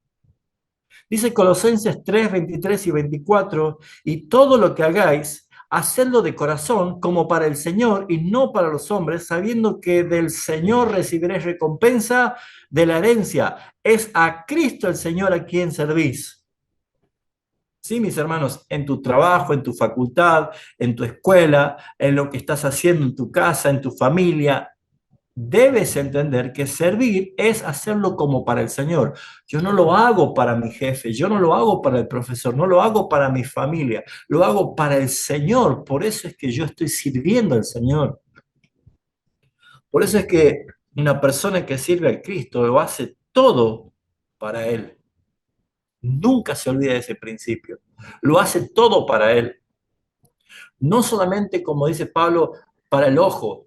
Dice Colosenses 3, 23 y 24, y todo lo que hagáis, hacedlo de corazón como para el Señor y no para los hombres, sabiendo que del Señor recibiréis recompensa de la herencia. Es a Cristo el Señor a quien servís. Sí, mis hermanos, en tu trabajo, en tu facultad, en tu escuela, en lo que estás haciendo en tu casa, en tu familia, debes entender que servir es hacerlo como para el Señor. Yo no lo hago para mi jefe, yo no lo hago para el profesor, no lo hago para mi familia, lo hago para el Señor. Por eso es que yo estoy sirviendo al Señor. Por eso es que una persona que sirve al Cristo lo hace todo para Él. Nunca se olvida de ese principio. Lo hace todo para Él. No solamente, como dice Pablo, para el ojo,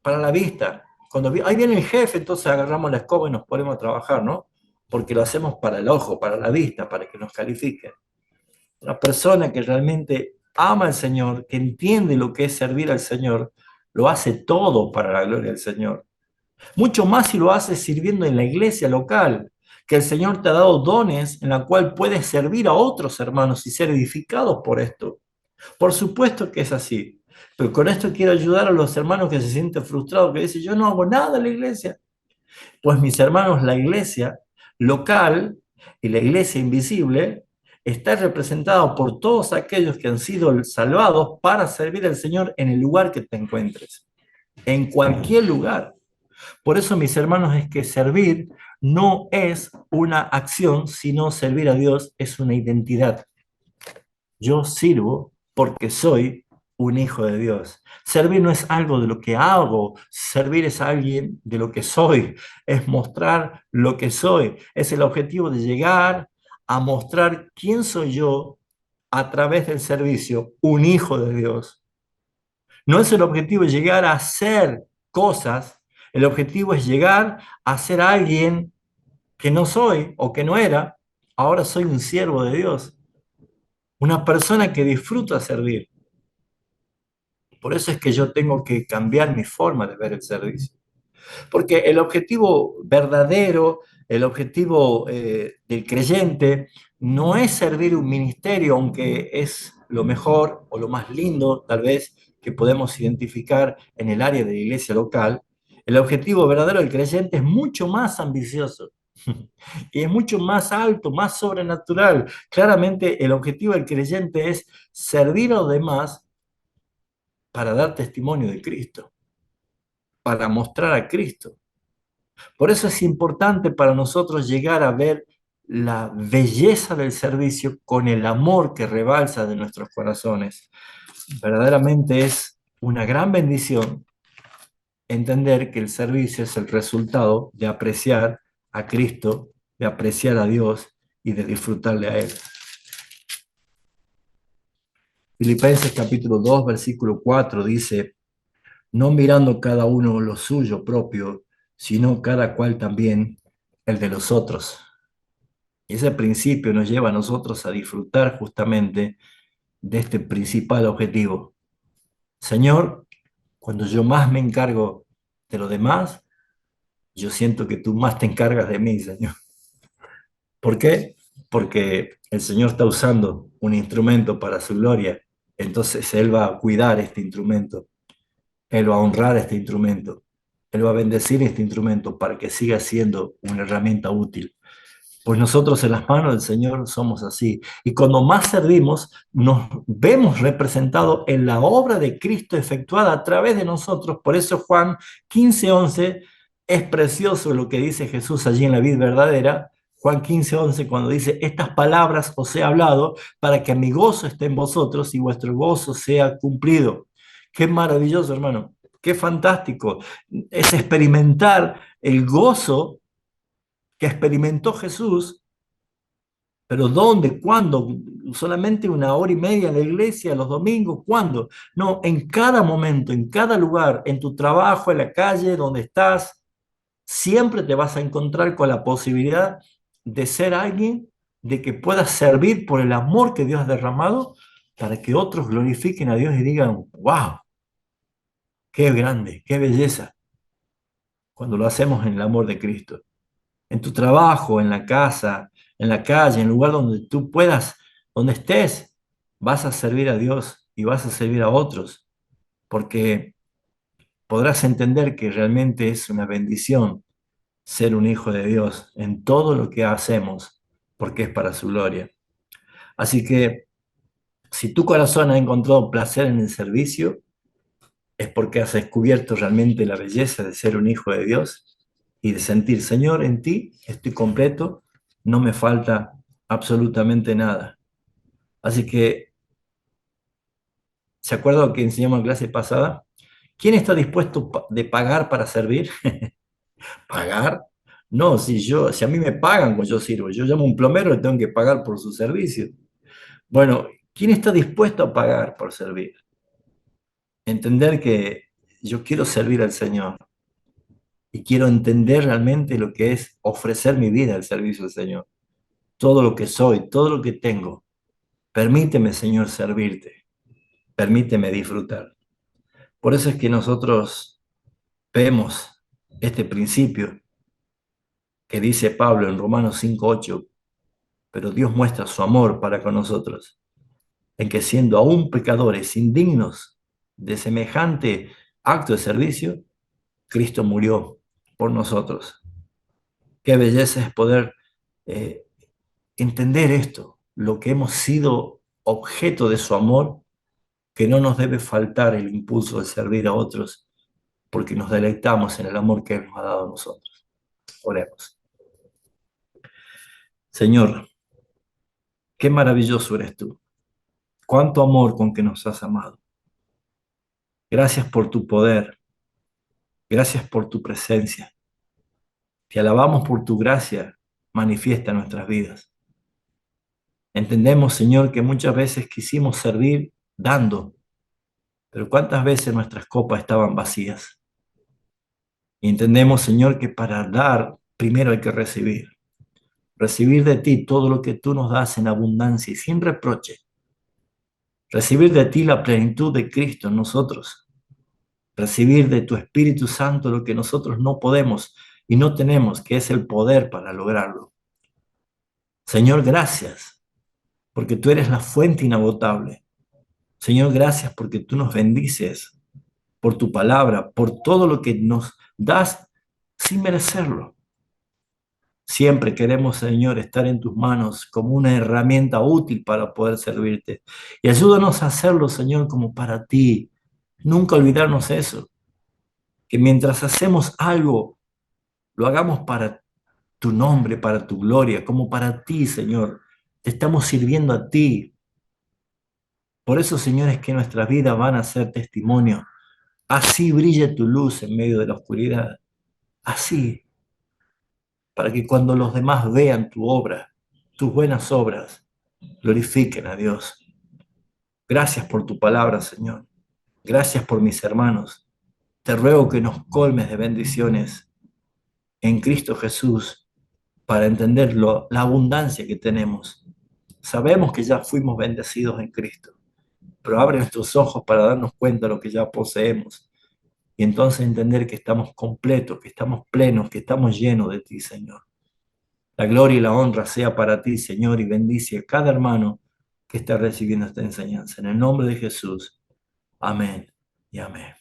para la vista. Cuando ahí viene el jefe, entonces agarramos la escoba y nos ponemos a trabajar, ¿no? Porque lo hacemos para el ojo, para la vista, para que nos califiquen. Una persona que realmente ama al Señor, que entiende lo que es servir al Señor, lo hace todo para la gloria del Señor. Mucho más si lo haces sirviendo en la iglesia local, que el Señor te ha dado dones en la cual puedes servir a otros hermanos y ser edificados por esto. Por supuesto que es así, pero con esto quiero ayudar a los hermanos que se sienten frustrados, que dicen, yo no hago nada en la iglesia. Pues mis hermanos, la iglesia local y la iglesia invisible está representada por todos aquellos que han sido salvados para servir al Señor en el lugar que te encuentres, en cualquier lugar. Por eso, mis hermanos, es que servir no es una acción, sino servir a Dios es una identidad. Yo sirvo porque soy un hijo de Dios. Servir no es algo de lo que hago, servir es alguien de lo que soy, es mostrar lo que soy. Es el objetivo de llegar a mostrar quién soy yo a través del servicio, un hijo de Dios. No es el objetivo llegar a hacer cosas, el objetivo es llegar a ser alguien que no soy o que no era. Ahora soy un siervo de Dios, una persona que disfruta servir. Por eso es que yo tengo que cambiar mi forma de ver el servicio. Porque el objetivo verdadero, el objetivo del creyente, no es servir un ministerio, aunque es lo mejor o lo más lindo, tal vez, que podemos identificar en el área de la iglesia local. El objetivo verdadero del creyente es mucho más ambicioso y es mucho más alto, más sobrenatural. Claramente, el objetivo del creyente es servir a los demás para dar testimonio de Cristo, para mostrar a Cristo. Por eso es importante para nosotros llegar a ver la belleza del servicio con el amor que rebalsa de nuestros corazones. Verdaderamente es una gran bendición entender que el servicio es el resultado de apreciar a Cristo, de apreciar a Dios y de disfrutarle a Él. Filipenses capítulo 2, versículo 4 dice: no mirando cada uno lo suyo propio, sino cada cual también el de los otros. Y ese principio nos lleva a nosotros a disfrutar justamente de este principal objetivo. Señor, cuando yo más me encargo de los demás, yo siento que tú más te encargas de mí, Señor. ¿Por qué? Porque el Señor está usando un instrumento para su gloria. Entonces Él va a cuidar este instrumento. Él va a honrar este instrumento. Él va a bendecir este instrumento para que siga siendo una herramienta útil. Pues nosotros en las manos del Señor somos así. Y cuando más servimos, nos vemos representados en la obra de Cristo efectuada a través de nosotros. Por eso Juan 15:11 es precioso lo que dice Jesús allí en la vid verdadera. Juan 15:11 cuando dice: estas palabras os he hablado para que mi gozo esté en vosotros y vuestro gozo sea cumplido. Qué maravilloso, hermano. Qué fantástico. Es experimentar el gozo que experimentó Jesús. Pero ¿dónde? ¿Cuándo? ¿Solamente una hora y media en la iglesia, los domingos? ¿Cuándo? No, en cada momento, en cada lugar, en tu trabajo, en la calle, donde estás, siempre te vas a encontrar con la posibilidad de ser alguien, de que puedas servir por el amor que Dios ha derramado para que otros glorifiquen a Dios y digan: wow, qué grande, qué belleza, cuando lo hacemos en el amor de Cristo. En tu trabajo, en la casa, en la calle, en el lugar donde tú puedas, donde estés, vas a servir a Dios y vas a servir a otros, porque podrás entender que realmente es una bendición ser un hijo de Dios en todo lo que hacemos, porque es para su gloria. Así que si tu corazón ha encontrado placer en el servicio, es porque has descubierto realmente la belleza de ser un hijo de Dios y de sentir: Señor, en ti estoy completo, no me falta absolutamente nada. Así que, ¿se acuerda lo que enseñamos en clase pasada? ¿Quién está dispuesto de pagar para servir? ¿Pagar? No, si a mí me pagan cuando yo sirvo, yo llamo a un plomero y tengo que pagar por su servicio. Bueno, ¿quién está dispuesto a pagar por servir? Entender que yo quiero servir al Señor y quiero entender realmente lo que es ofrecer mi vida al servicio del Señor. Todo lo que soy, todo lo que tengo. Permíteme, Señor, servirte. Permíteme disfrutar. Por eso es que nosotros vemos este principio que dice Pablo en Romanos 5:8, pero Dios muestra su amor para con nosotros, en que siendo aún pecadores indignos de semejante acto de servicio, Cristo murió por nosotros. Qué belleza es poder eh, entender esto, lo que hemos sido objeto de su amor, que no nos debe faltar el impulso de servir a otros porque nos deleitamos en el amor que Él nos ha dado a nosotros. Oremos. Señor, qué maravilloso eres tú. Cuánto amor con que nos has amado. Gracias por tu poder. Gracias por tu presencia. Te alabamos por tu gracia manifiesta en nuestras vidas. Entendemos, Señor, que muchas veces quisimos servir dando, pero cuántas veces nuestras copas estaban vacías. Y entendemos, Señor, que para dar primero hay que recibir. Recibir de ti todo lo que tú nos das en abundancia y sin reproche. Recibir de ti la plenitud de Cristo en nosotros. Recibir de tu Espíritu Santo lo que nosotros no podemos y no tenemos, que es el poder para lograrlo. Señor, gracias, porque tú eres la fuente inagotable. Señor, gracias porque tú nos bendices por tu palabra, por todo lo que nos das sin merecerlo. Siempre queremos, Señor, estar en tus manos como una herramienta útil para poder servirte. Y ayúdanos a hacerlo, Señor, como para ti. Nunca olvidarnos eso, que mientras hacemos algo, lo hagamos para tu nombre, para tu gloria, como para ti, Señor. Te estamos sirviendo a ti. Por eso, Señor, es que nuestras vidas van a ser testimonio. Así brille tu luz en medio de la oscuridad. Así, para que cuando los demás vean tu obra, tus buenas obras, glorifiquen a Dios. Gracias por tu palabra, Señor. Gracias por mis hermanos. Te ruego que nos colmes de bendiciones en Cristo Jesús para entender la abundancia que tenemos. Sabemos que ya fuimos bendecidos en Cristo, pero abre nuestros ojos para darnos cuenta de lo que ya poseemos y entonces entender que estamos completos, que estamos plenos, que estamos llenos de ti, Señor. La gloria y la honra sea para ti, Señor, y bendice a cada hermano que está recibiendo esta enseñanza. En el nombre de Jesús. Amén y amén.